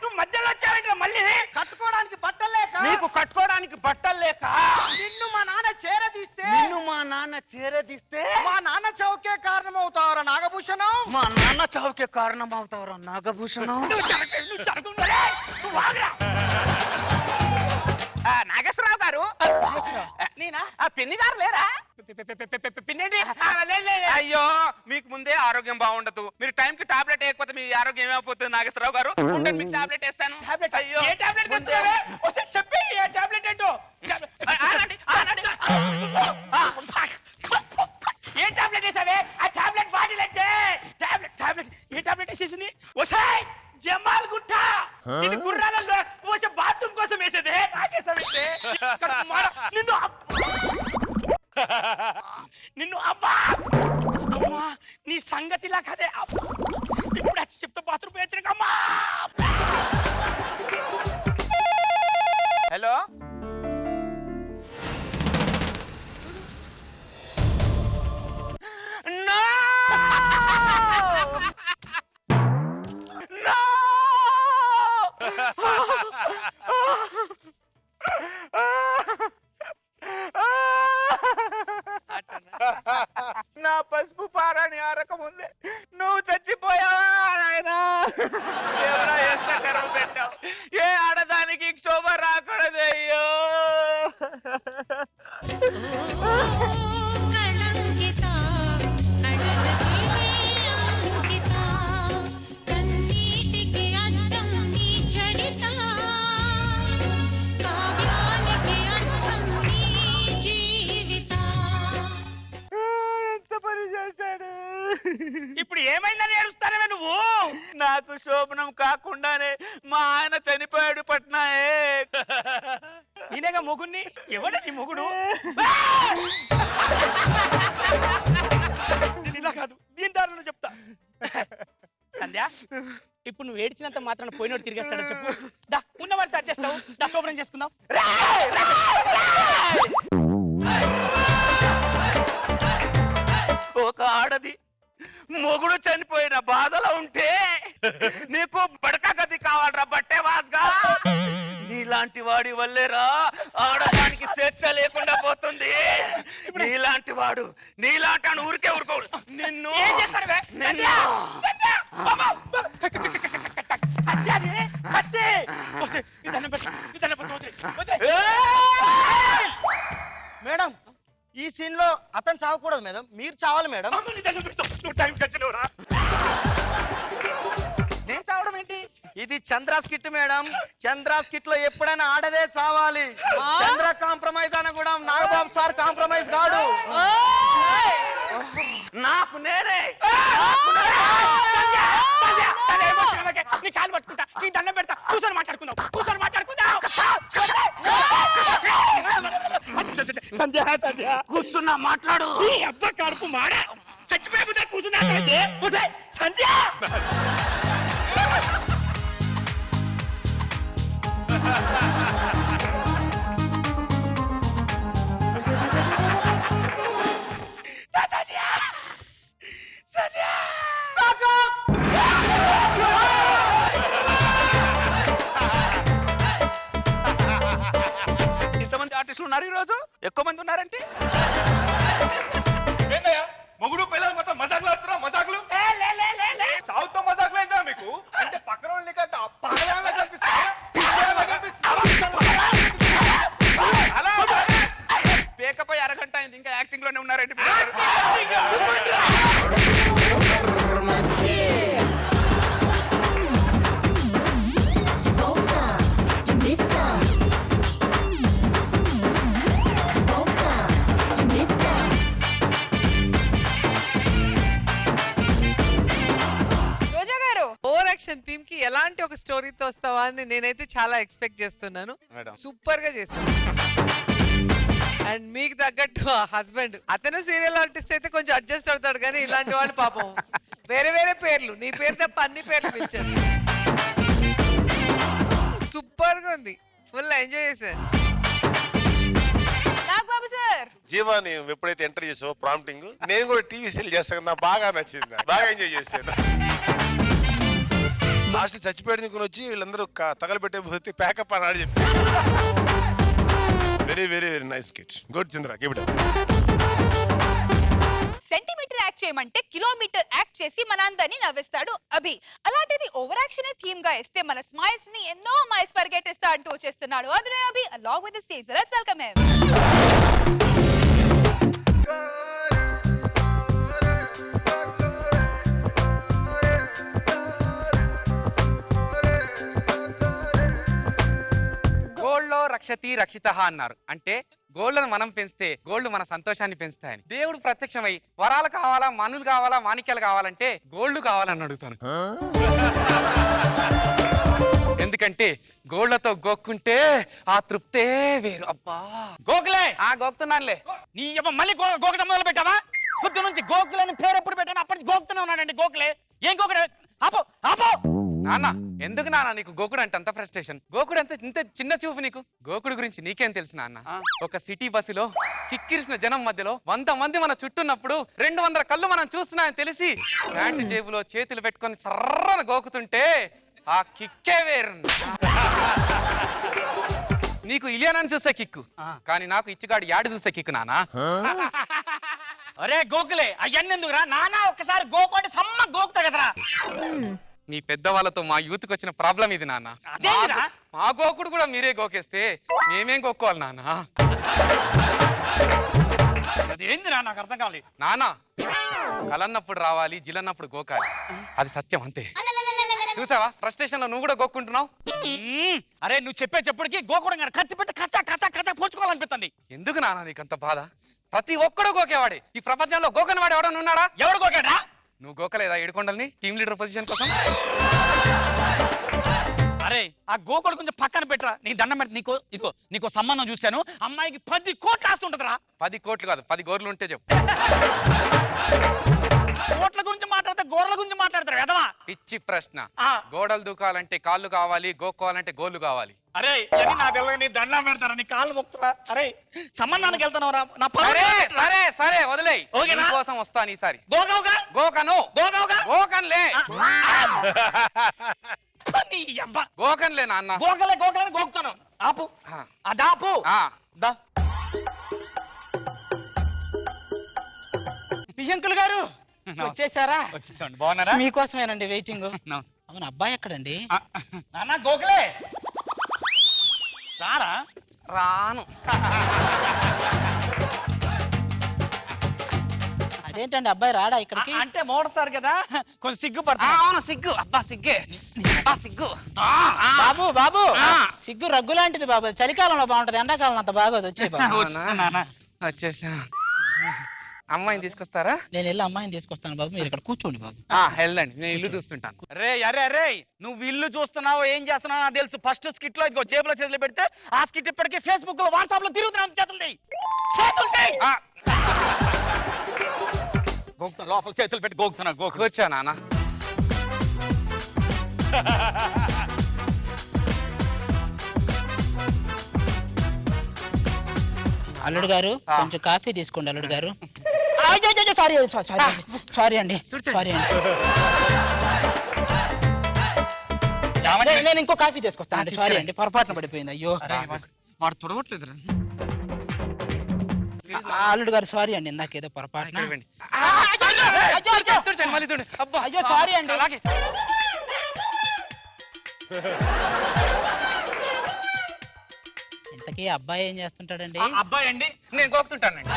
నువ్వు మధ్యలో వచ్చావేంట్రా మళ్ళీ? కట్టుకోవడానికి బట్టలు లేక, నీకు కట్టుకోవడానికి బట్టలు లేక, నిన్ను మా నాన్న చేరదీస్తే, నిన్ను మా నాన్న చేరదీస్తే, మా నాన్న చౌకే కారణం అవుతావరా నాగభూషణం. మా నాన్న చావుకే కారణం అవుతావురా నాగభూషణం. నాగేశ్వరరావు గారు, నేనా? ఆ పిన్ని గారు లేరా? పిన్నేంటి? అయ్యో, మీకు ముందే ఆరోగ్యం బాగుండదు. మీరు టైం కి టాబ్లెట్ వేయకపోతే మీ ఆరోగ్యం ఏమైపోతుంది నాగేశ్వరరావు గారు? ఉండండి, మీకు టాబ్లెట్ వేస్తాను. అయ్యో, ఏ టాబ్లెట్ తెస్తున్నావే? ఒకసారి చెప్పి ఏ టాబ్లెట్ ఏంటో. ఏ టాబ్లెట్ వేసావే? ఆ టాబ్లెట్ బాటిల్ అంటే టాబ్లెట్ ఏ టాబ్లెట్ వేసేసింది? వసాయ్ జమాల్ గుట్ట. ఇది గుర్రాలలో పోసే బాత్రూమ్ కోసం వేసేదే. నాకేసావేంటే? నిన్ను అబ్బా అమ్మా, నీ సంగతిలా కదే. ఇప్పుడు వచ్చి చెప్తా బాత్రూమ్ వేసినమ్మా. హలో, నా పసుపు పారాని ఆరక ముందే నువ్వు చచ్చిపోయావా నాయనా? ఎవరో ఎంత కరువు పెట్టావు. ఏ ఆడదానికి క్షోభ రాకూడదు. అయ్యో, ఇప్పుడు ఏమైందని ఏడుస్తానవే నువ్వు? నాకు శోభనం కాకుండానే మా ఆయన చనిపోయాడు పట్నాయే. నేనేగా మొగుణ్ణి. ఎవడే నీ మొగుడు? నేను ఇలా కాదు, దీని దారిలో చెప్తా. సంధ్య, ఇప్పుడు నువ్వు ఏడ్చినంత మాత్రాన పోయినోడు తిరిగేస్తాడో చెప్పు. దా ఉన్నవాళ్ళతో అడ్జస్ట్ అవ్వు. దా శోభనం చేసుకుందాం. ఒక ఆడది మొగుడు చనిపోయిన బాధలో ఉంటే నీకు బడక గది కావాలరా బట్టే వాస్గా. నీలాంటి వాడి వల్లేరా ఆడడానికి స్వేచ్ఛ లేకుండా పోతుంది. నీలాంటి వాడు నీలాంటి అని ఊరికే ఊరుకోడు. నిన్ను మేడం ఈ సీన్ లో అతను చావకూడదు మేడం, మీరు చావాలి మేడం. నేను చావడం ఏంటి? ఇది చంద్ర స్కిట్ మేడం. చంద్ర స్కిట్ లో ఎప్పుడైనా ఆడదే చావాలి. చంద్ర కాంప్రమైజ్ అని కూడా నాగబాబు సార్ కాంప్రమైజ్ కాడు. నాకు నేనే నీ కాలు పట్టుకుంటా, నీ దండం పెడతా. కూర్చొని మాట్లాడుకుందాం, కూర్చొని మాట్లాడుకుందాం. సంధ్య సంధ్య కూర్చున్నా మాట్లాడు. ఈ అబ్బ కడుపు మాడ చచ్చిపోయి కూర్చున్నా సంధ్య. ఇంతమంది ఆర్టిస్టులు ఉన్నారు ఈ రోజు, ఎక్కువ మంది ఉన్నారంటే. మొగుడు పిల్లలు మొత్తం మజాకులు ఆడుతున్నా. మజాకులు చావుతో మజాకులు అయిందా మీకు? అంటే పక్కన వాళ్ళని కంటే పగలా కనిపిస్తారా? పేకపోయి అరగంట అయింది, ఇంకా యాక్టింగ్ లోనే ఉన్నారండి. థీమ్ కి ఎలాంటి ఒక స్టోరీతో వస్తావా అని నేనైతే చాలా ఎక్స్పెక్ట్ చేస్తున్నాను. సూపర్ గా చేస్తాను. అండ్ మీకు తగ్గట్టు హస్బెండ్ అతను సీరియల్ ఆర్టిస్ట్ అయితే కొంచెం అడ్జస్ట్ అవుతాడు, కానీ ఇలాంటి వాళ్ళు పాపం వేరే వేరే పేర్లు, నీ పేరు తప్ప అన్ని పేర్లు పిలిచారు. సూపర్ గా ఉంది, ఫుల్ ఎంజాయ్ చేశారు. నాగబాబు సార్ జీవాని ఎప్పుడైతే ఎంటర్ చేసావో ప్రాంప్టింగ్, నేను కూడా టీవీ సీరియల్ చేస్తాను, నాకు బాగా నచ్చింది, బాగా ఎంజాయ్ చేశాను. లాస్ట్ చచ్చిపోయాడు వచ్చి వీళ్ళందరూ తగలబెట్టే పోతే ప్యాకప్ అని ఆడి చెప్పి. Very very very nice kit. Good Chandra, keep it up. Centimetre act చేయమంటే కిలోమీటర్ యాక్ట్ చేసి మనందరినీ నవ్విస్తాడు అభి. అలాంటిది ఓవర్ యాక్షన్ థీమ్ గా ఇస్తే మన స్మైల్స్ ని ఎన్నో మైల్స్ పరిగెట్టిస్తా అంటూ వచ్చేస్తున్నాడు అదురే అభి along with his team. So let's welcome him. గోల్డ్లో రక్షతి రక్షిత అన్నారు, అంటే గోల్డ్ను మనం పెంచితే గోల్డ్ మన సంతోషాన్ని పెంచుతాయని. దేవుడు ప్రత్యక్షమై వరాలు కావాలా, మనులు కావాలా, మాణిక్యాలు కావాలంటే గోల్డ్ కావాలని అడుగుతాను. ఎందుకంటే గోళ్లతో గోక్కుంటే ఆ తృప్తే వేరు. అబ్బా గోకులే గోకుతున్నానులే. నీ మళ్ళీ గోకటం మొదలు పెట్టావా? పొద్దు నుంచి గోకులని పేరు ఎప్పుడు పెట్టాను అప్పటి నుంచి గోకుతూనే ఉన్నానండి. గోకులే ఏం గోకుడు? ఆపో ఆపో నాన్న. ఎందుకు నాన్న నీకు గోకుడు అంటే అంత ఫ్రస్ట్రేషన్? గోకుడు అంత ఇంత చిన్న చూపు నీకు. గోకుడు గురించి నీకేం తెలుసు నాన్న? ఒక సిటీ బస్సులో కిక్కిరిసిన జనం మధ్యలో 100 మంది మన చుట్టూన్నప్పుడు 200 కళ్ళు మనం చూస్తున్నాయని తెలిసి ప్యాంటు జేబులో చేతులు పెట్టుకొని సర్రన గోకుతుంటే ఆ కిక్కే వేరు. నీకు ఇలియానని చూసే కిక్కు, కానీ నాకు ఇచ్చిగాడు యాడు చూసే కిక్కు నానా. అరే గోకులే అవన్నీ ఎందుకురా నానా? ఒక్కసారి గోకుంటే సమ్మ గోకుతా కదరా. మీ పెద్దవాళ్ళతో మా యూత్ కి వచ్చిన ప్రాబ్లం ఇది నాన్న. మా గోకుడు కూడా మీరే గోకేస్తే మేమేం గోక్కోవాలి నాన్న? అదేందిరా నాకు అర్థం కావాలి. నానా కలన్నప్పుడు రావాలి, జిలన్నప్పుడు గోకాలి, అది సత్యం అంతే. చూసావా ఫ్రస్ట్రేషన్ లో నువ్వు కూడా గోక్కుంటున్నావు. అరే నువ్వు చెప్పే చెప్పుడికి గోకుడు కత్తి పెట్టి కచ్చా కచ్చా కచ్చా పోర్చుకోవాలనిపిస్తుంది. ఎందుకు నాన్న నీకంత బాధ? ప్రతి ఒక్కడు గోకేవాడే. ఈ ప్రపంచంలో గోకని వాడు ఎవడన్నా ఉన్నాడా? ఎవడు గోకాడా? నువ్వు గోకలేదా ఏడుకొండల్ని టీమ్ లీడర్ పొజిషన్ కోసం? అరే ఆ గోకుడు కొంచెం పక్కన పెట్టరా. నీ దండం పెట్టి నీకు సంబంధం చూశాను, అమ్మాయికి 10 కోట్లు ఆస్తుంటదిరా. 10 కోట్లు కాదు 10 గోర్లు ఉంటే చెప్పు. కోట్ల గురించి మాట్లాడితే గోడల గురించి మాట్లాడతారు ఎదవా. పిచ్చి ప్రశ్న. గోడలు దూకాలంటే కాళ్ళు కావాలి, గోక్కోవాలంటే గోళ్ళు కావాలి. అరే ఇవన్నీ నా పిల్లలు నీ దండం పెడతారా, నీ కాళ్ళు మొక్కుతారా? అరే సంబంధానికి వెళ్తున్నావురా నా సరే సరే సరే వదిలేయ్, కోసం వస్తాను ఈసారి. గోగవుగా గోకను గోగవుగా గోకన్లే గోకన్లే నాన్న. గోకలే గోకలని గోకుతాను. ఆపు అదాపు దా. విజంకుల్ గారు వచ్చేసారా? వచ్చేసాండి. బాగున్నారా? మీకోసమేనండి వెయిటింగ్. అవును, అబ్బాయి ఎక్కడండి? నాన్న గోకలే రారా. రాను. అదేంటండి అబ్బాయి రాడా ఇక్కడికి? అంటే మోడసారు కదా కొంచెం సిగ్గు పడతా. అవును సిగ్గు. అబ్బా సిగ్గే. సిగ్గు. బాబు బాబు సిగ్గు రగ్గు లాంటిది బాబు. చలికాలంలో బాగుంటది, ఎండాకాలం అంత బాగోదు. వచ్చే వచ్చేసా. అమ్మాయిని తీసుకొస్తారా? నేను వెళ్ళి అమ్మాయిని తీసుకొస్తాను బాబు, మీరు ఇక్కడ కూర్చోండి బాబు. వెళ్ళండి, నేను ఇల్లు చూస్తుంటాను. రే అరే అరే నువ్వు ఇల్లు చూస్తున్నావు ఏం చేస్తున్నావు నాకు తెలుసు. ఫస్ట్ స్కిట్ లో ఇదిగో జేబులో చేతులు పెడితే ఆ స్కిట్ ఇప్పటికీ ఫేస్బుక్ లో వాట్సాప్ లో తిరుగుతున్నావు. గోకుతా లోపల చేతులు పెట్టి గోకుతున్నా. కూర్చో నాన్న. అల్లుడు గారు కొంచెం కాఫీ తీసుకోండి. అల్లుడు గారు సారీ సారీ అండి, సారీ అండి. నేను ఇంకో కాఫీ తీసుకొస్తాను. సారీ అండి, పొరపాటున పడిపోయింది. అయ్యో వాడు చూడవట్లేదు. అల్లుడు గారు సారీ అండి, ఇందాకేదో పొరపాటున. అయ్యో సారీ అండి. ఇంతకీ అబ్బాయి ఏం చేస్తుంటాడండి? అబ్బాయి అండి నేను గోకుతుంటానండి.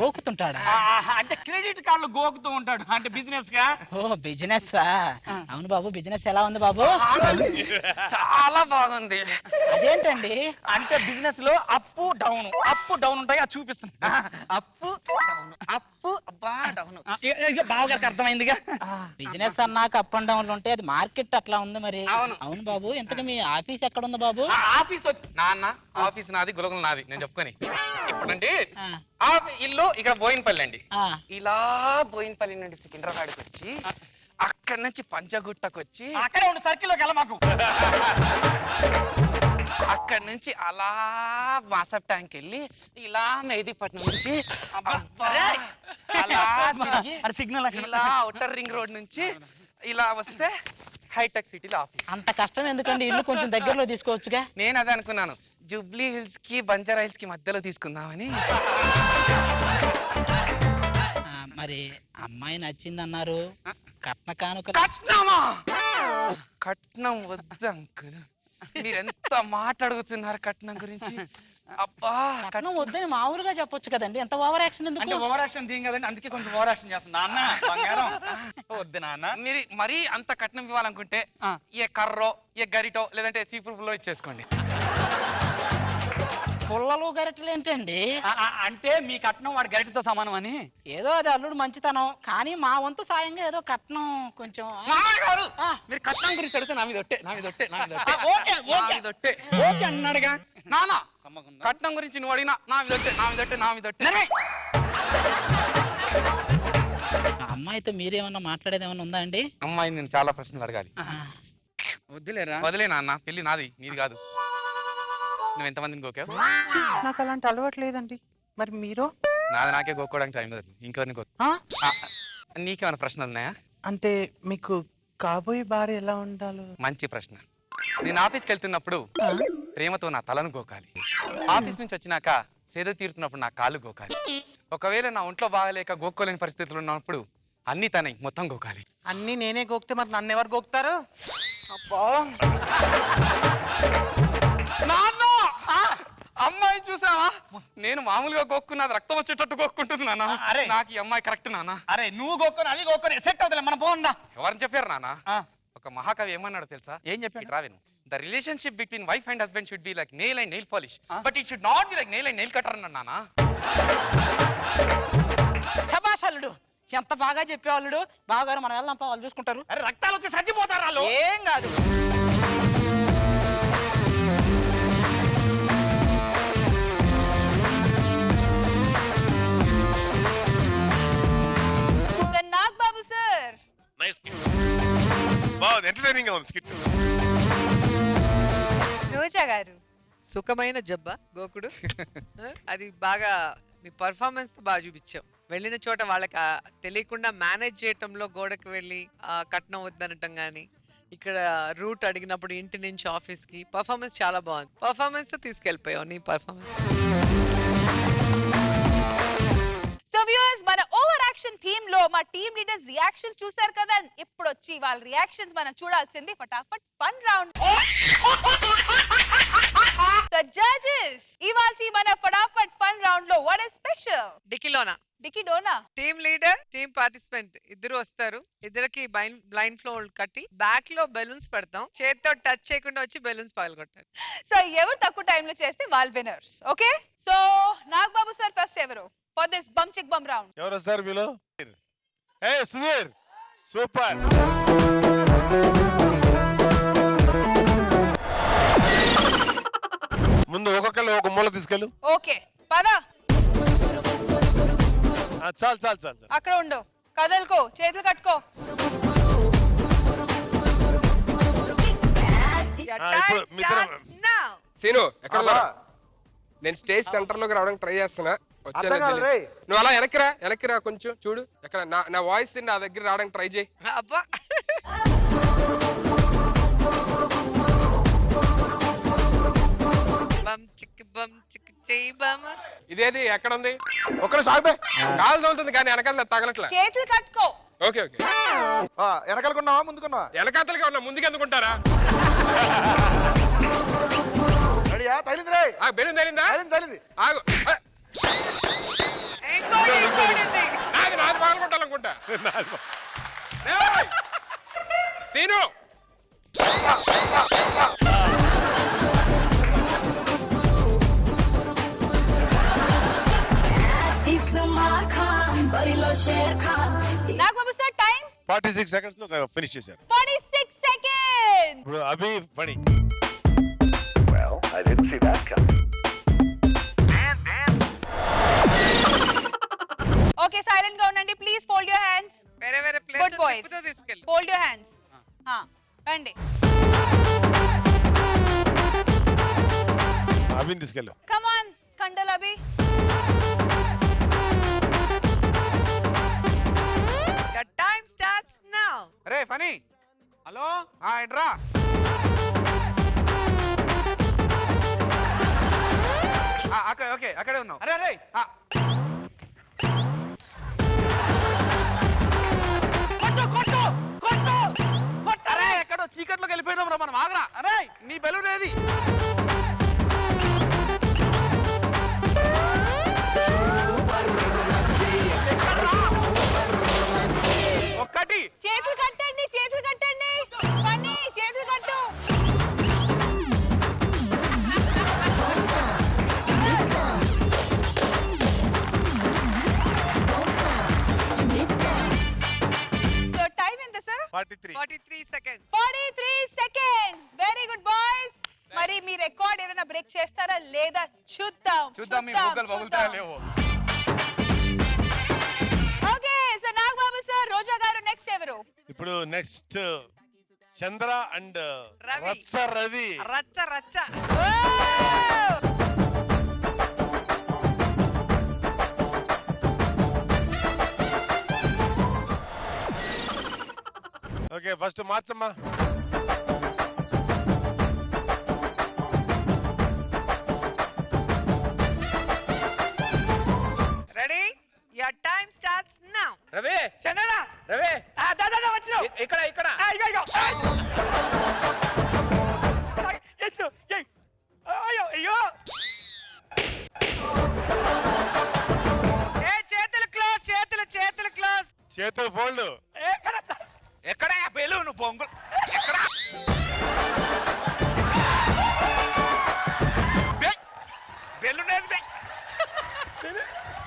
గోకుతుంటాడా? అంటే క్రెడిట్ కార్డులు గోకుతూ ఉంటాడు. అంటే బిజినెస్ గా. ఓ బిజినెస్. అవును బాబు, బిజినెస్ ఎలా ఉంది బాబు? చాలా బాగుంది. అదేంటండి? అంటే బిజినెస్ లో అప్ డౌన్ ఉంటాయి, అది చూపిస్తున్నా. అప్పు డౌన్, అప్పు అబ్బా డౌన్. బావగారికి అర్థమైందిగా. బిజినెస్ అన్నాక అప్ అండ్ డౌన్లు ఉంటే అది మార్కెట్ అట్లా ఉంది మరి. అవును బాబు, ఇంతకీ మీ ఆఫీస్ ఎక్కడ ఉంది బాబు? ఆఫీస్ నాన్న, ఆఫీస్ నాది, గులగులు నాది. నేను చెప్పుకొని ఇప్పుడండి ఇల్లు ఇక్కడ బోయినపల్లి అండి. ఇలా బోయినపల్లి నుండి సికింద్రాబాద్కి వచ్చి అక్కడి నుంచి పంచగుట్టకొచ్చి అక్కడే ఉండి సర్కిల్లోకి వెళ్ళ మాకు. అక్కడి నుంచి అలా వాసప్ ట్యాంక్ వెళ్ళి ఇలా మెహదీపట్నం నుంచి అలా సిగ్నల్ ఇలా ఔటర్ రింగ్ రోడ్ నుంచి ఇలా వస్తే హైటెక్ సిటీలో ఆఫీస్. అంత కష్టం ఎందుకండి, ఇల్లు కొంచెం దగ్గరలో తీసుకోవచ్చుగా. నేను అదే అనుకున్నాను, జూబ్లీ హిల్స్ కి బంజారా హిల్స్ కి మధ్యలో తీసుకుందామని. మరి అమ్మాయి నచ్చింది అన్నారు, కట్న కానుక. కట్నమా? కట్నం వద్దు అంకుల్, మీరు ఎంత మాట అడుగుతున్నారు కట్నం గురించి. అబ్బా కట్నం వద్దని మామూలుగా చెప్పొచ్చు కదండి, ఎంత ఓవర్ యాక్షన్ ఎందుకు? అంటే ఓవర్ యాక్షన్ తీయం కదండి, అందుకే కొంచెం ఓవర్ యాక్షన్ చేస్తున్నా. నాన్న బంగారం వద్దు నాన్న. మీరు మరీ అంత కట్నం ఇవ్వాలనుకుంటే ఏ కర్రో ఏ గరిటో లేదంటే చీపురులో ఇచ్చేసుకోండి. పుల్లలు గరిటలు ఏంటండి? అంటే మీ కట్నం వాడి గరిటతో సమానం అని. ఏదో అది అల్లుడు మంచితనం, కానీ మా వంతు సాయంగా ఏదో కట్నం కొంచెం. మీరు కట్నం గురించి అడిగితే నా మీద ఒట్టే, నా మీద ఒట్టే, నా మీద ఒట్టే. ఓకే అన్నాడుగా నాన్న. కట్నం గురించి నువ్వు అడిగినా నా మీద ఒట్టే, నా మీద ఒట్టే, నా మీద ఒట్టే. అమ్మాయితో మీరేమన్నా మాట్లాడేది ఏమన్నా ఉందా అండి? అమ్మాయి నేను చాలా ప్రశ్నలు అడగాలి. వద్దులేరా? వదిలే నాన్న, పెళ్లి నాది నీది కాదు. నువ్వు ఎంతమందిని గోకావు? నాకు అలాంటి అలవాటు లేదండి. మరి మీరు? నాది నాకే గోక్కోవడానికి టైం లేదు, ఇంకెవరిని గోకు. నీకేమైనా ప్రశ్నలు ఉన్నాయా? అంటే మీకు కాబోయే భార్య ఎలా ఉండాలో? మంచి ప్రశ్న. నేను ఆఫీస్కి వెళ్తున్నప్పుడు ప్రేమతో నా తలను గోకాలి. ఆఫీస్ నుంచి వచ్చినాక సేద తీరుతున్నప్పుడు నా కాళ్ళు గోకాలి. ఒకవేళ నా ఒంట్లో బాగలేక గోక్కోలేని పరిస్థితులు ఉన్నప్పుడు అన్ని తనై మొత్తం గోకాలి. అన్ని నేనే గోక్తే మరి నన్ను ఎవరు గోకుతారు? అబ్బా అమ్మాయి చూసావా? నేను మామూలుగా గోక్కున్నది రక్తం వచ్చేటట్టు గోక్కుంటుంది నాన్న. నాకు ఈ అమ్మాయి కరెక్ట్ నాన్న. అరే నువ్వు గోక్కొని అది గోక్కొని సెట్ అవుతుంది, మన పోందా. ఎవరని చెప్పారు నాన్న? ఒక మహాకవి ఏమన్నాడు తెలుసా? ఏం చెప్పాడు? రావేను. The relationship between wife and husband should be like nail and nail polish, but it should not be like nail and nail cutter అన్నాడు నాన్న. శభాష్ అల్లుడు, ఎంత బాగా చెప్పేవాళ్ళు. బావగారు మనం వెళ్దాం, వాళ్ళు చూసుకుంటారు. అరే రక్తాలు వచ్చి సచ్చిపోతారు వాళ్ళు. ఏం కాదు. ఎక్స్ట్రా గారు. సుఖమైన జబ్బ గోకుడు. అది బాగా మీ పర్ఫార్మెన్స్ తో బాగా చూపించావు. వెళ్ళిన చోట వాళ్ళకి తెలియకుండా మేనేజ్ చేయటంలో గోడకి వెళ్ళి కట్నం వద్దనటం గానీ, ఇక్కడ రూట్ అడిగినప్పుడు ఇంటి నుంచి ఆఫీస్ కి పర్ఫార్మెన్స్ చాలా బాగుంది. పర్ఫార్మెన్స్ తో తీసుకెళ్ళిపోయావు నీ పర్ఫార్మెన్స్. సో వ్యూయర్స్, మన ఓవర్ యాక్షన్ థీమ్ లో మా టీమ్ లీడర్స్ రియాక్షన్స్ చూసారు కదా. ఇప్పుడు వచ్చి వాళ్ళ రియాక్షన్స్ మనం చూడాల్సింది ఫటాఫట్ ఫన్ రౌండ్. సో జడ్జెస్, ఇవాల్టి మన ఫటాఫట్ ఫన్ రౌండ్ లో వాట్ ఇస్ స్పెషల్? డికిలోనా టీమ్ లీడర్, టీమ్ పార్టిసిపెంట్ ఇద్దరు వస్తారు. ఇద్దరికి బ్లైండ్ ఫ్లోర్ కట్టి బ్యాక్ లో బెలూన్స్ పెడతాం. చేతితో టచ్ చేయకుండా వచ్చి బెలూన్స్ పగలగొట్టారు. సో ఎవరు తక్కువ టైంలో చేస్తే వాళ్ళు winners. Okay, so Nagababu sir first ఎవరు for this boom chick boom round? ఎవరు వస్తారు మీలో? ఏ సుధీర్, సూపర్. ముందు ఒక్కొక్కరు ఒక మూల తీసుకెళ్ళు. ఓకే పద. చాలు చాలు చాలు. అక్కడ ఉండు, కదలుకో, చేతులు కట్టుకో. సీను ఎక్కడ? నేను స్టేజ్ సెంటర్ లోకి రావడానికి ట్రై చేస్తున్నా. నువ్వు అలా వెనక్కిరా కొంచెం చూడు. ఎక్కడ నా వాయిస్ నా దగ్గర రావడానికి ట్రై చేయి. అబ్బా ఇదేది ఎక్కడ ఉంది? ఒక్కరు సాగు కాలు తోలుతుంది కానీ వెనకాల తగలట్లే. చేతులు కట్టుకో. Okay okay. వెనకాలకున్నావా ముందుకున్నావా? వెనకాతలుగా ఉన్నా, ముందుకు ఎందుకుంటారా? తగిలింది. బెలూన్ తగిలిందా? తగిలింది. ఆగు. నాది పాల్గొంటానుకుంటా. Seenu Nagababu sir time 46 seconds లో ఫినిష్ చేశారు. 46 సెకండ్స్. ఇప్పుడు అభి ఫణి. ఓకే, సైలెంట్ గా ఉండండి ప్లీజ్. Fold your hands. వేరే వేరే Good boys. ప్లేస్ తీసుకెళ్ళి. Fold your hands. రండి. అభిని తీసుకెళ్ళు. Come on candle Abhi. The time starts now. అరే ఫనీ, హలో ఎడ్రా. ఓకే అక్కడే ఉన్నావు. అరే అరే అరే ఎక్కడో చీకట్లోకి వెళ్ళిపోయినాం రా మనం. ఆగరా. అరే నీ బెలూన్ ఏది? ఒక్కటి. చేతులు కట్టండి, చేతులు కట్టండి. పని చేతులు కట్టు. సో టైం ఎంత sir? 43 seconds. 43 seconds. Very good boys. మరి మీ రికార్డ్ ఏమైనా బ్రేక్ చేస్తారా లేదా చూద్దాం. మీ బుగ్గలు పగులుతాయో లేవో. Okay, so Nagababu sir, Roja garu next ఎవరు? ఇప్పుడు next Chandra and Ravi. Ravi. Rachcha okay, first మార్చమ్మా. Ready? Your time starts now. Ravi Chandra. Ravi వచ్చినావు. ఇక్కడ అయ్యో చేతులు క్లోజ్. చేతులు ఫోల్డ్. ఎక్కడ బెలూన్ బొంగులు? ఎక్కడ బెలూన్ ఏది?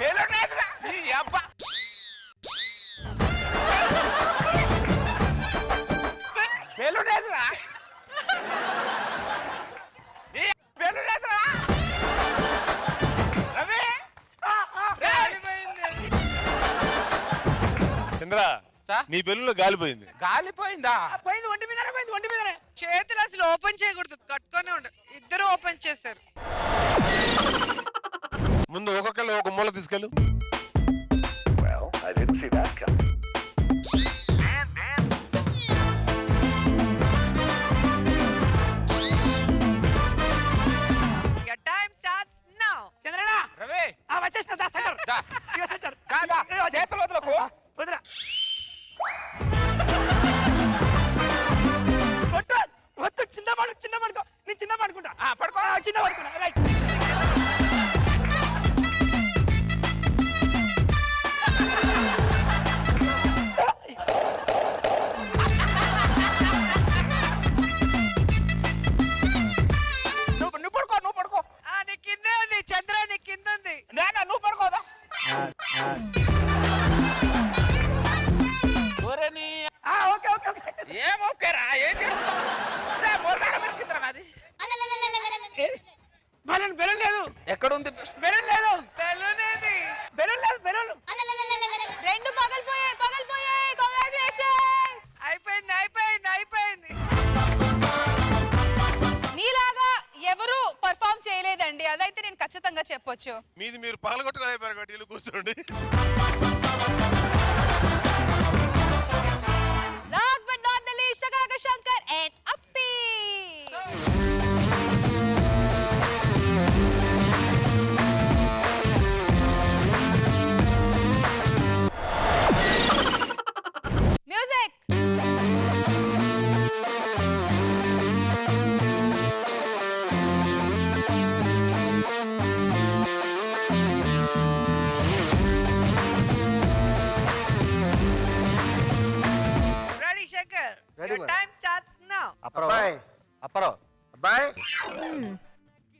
బెలూన్ ఏదిరా? నీ అబ్బా బెలూన్ ఏదిరా? బెలూన్ ఏదిరా? రవి చంద్ర, నీ బెలూన్లో గాలిపోయింది. గాలిపోయిందా? పోయింది ఒంటి మీదనే. చేతులు అసలు ఓపెన్ చేయకూడదు, కట్టుకొని ఉండు. ఇద్దరు ఓపెన్ చేశారు. ముందు ఒక్కొక్కరు ఒక మూల తీసుకెళ్ళు. Your time starts now. చంద్రనా Ravi వచ్చేసిన దా సెంటర్ దా. ఇక సెంటర్ చేతులు వదలకు. వదిరా కొట్టు వద్దు కింద పడుకో నేను కింద పడుకుంటా పడుకో కింద పడుకున్నా రైట్ నువ్వు పడుకో నీ కిందే ఉంది చంద్ర, నీ కింద ఉంది. నువ్వు పడుకోదా ఓకే ఓకే ఓకే సెట్ ఏం ఓకేరా ఏం నాది బెలూన్ లేదు ఎక్కడ ఉంది బెలూన్ లేదు బెలూన్ ఏది? బెలూన్ రెండు పగలిపోయాయి కంగ్రాచులేషన్. అయిపోయింది. నీలాగా ఎవరు పర్ఫామ్ చేయలేదండి, అదైతే నేను ఖచ్చితంగా చెప్పొచ్చు. మీది మీరు పాల్గొట్టుకోలేపారు కాబట్టి ఇల్లు కూర్చోండి. Last but not the least, Shakalaka Shankar and Appi. Music. Ready, Shankar? Ready, Your ma'am. time starts now. అబ్బాయి అబ్బాయి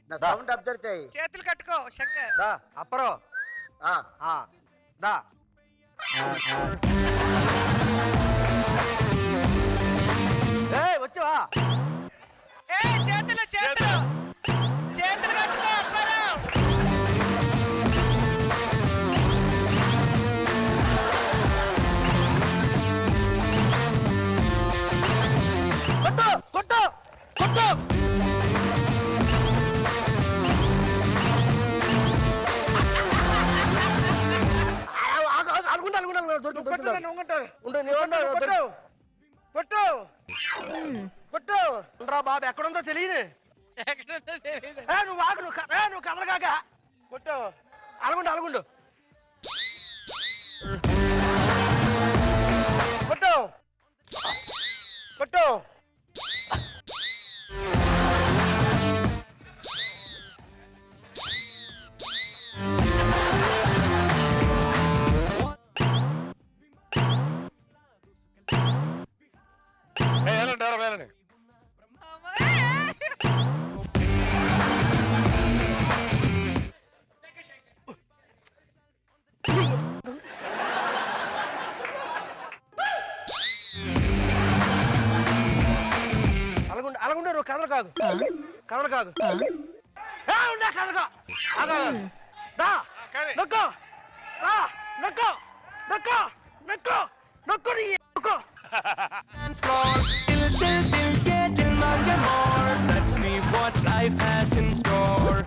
నా సౌండ్ అబ్జర్వ్ చేయి. చేతులు కట్టుకో శంకర్. దా అప్పరో దా వచ్చావా చేతులు కట్టుకో అప్పారావు. కొట్టు బాబు ఎక్కడుందో తెలియదు. నువ్వు ఆగు, నువ్వు కదలగాక కొట్టు. అలగుండు కొట్టు. వెళ్ళండి. అలగుండు నువ్వు కదలు కాదు Let's see what life has in store.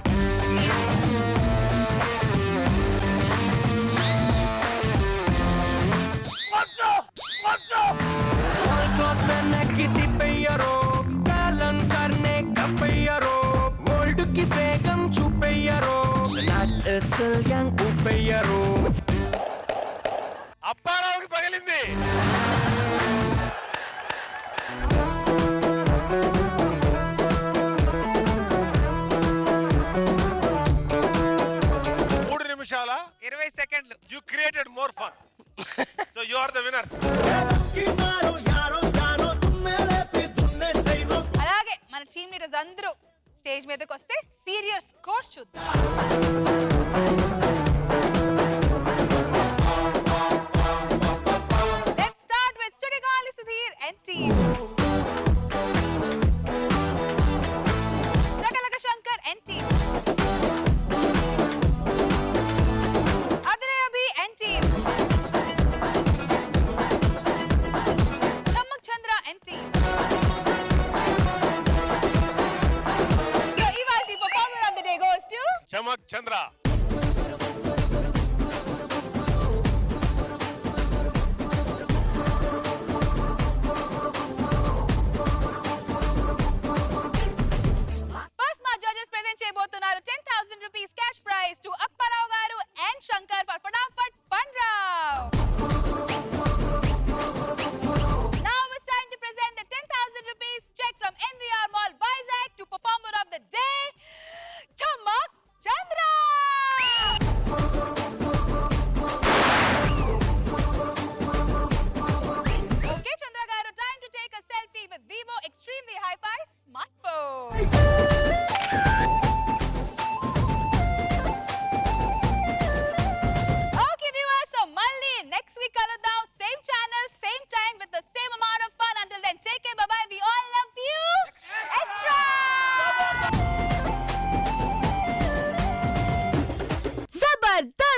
అప్పారావుకి పగిలింది. నిమిషాల 20 సెకండ్లు. You created more fun. So you are the winners. అలాగే మన టీమ్ లీడర్స్ అందరూ స్టేజ్ మీదకి వస్తే సీరియస్ స్కోర్స్ చూద్దాం. Let's start with Chudigali Sudhir and team. Shakalaka Shankar and team. Adinay Abhi and team. Chammak Chandra and team. చమక్ Chandra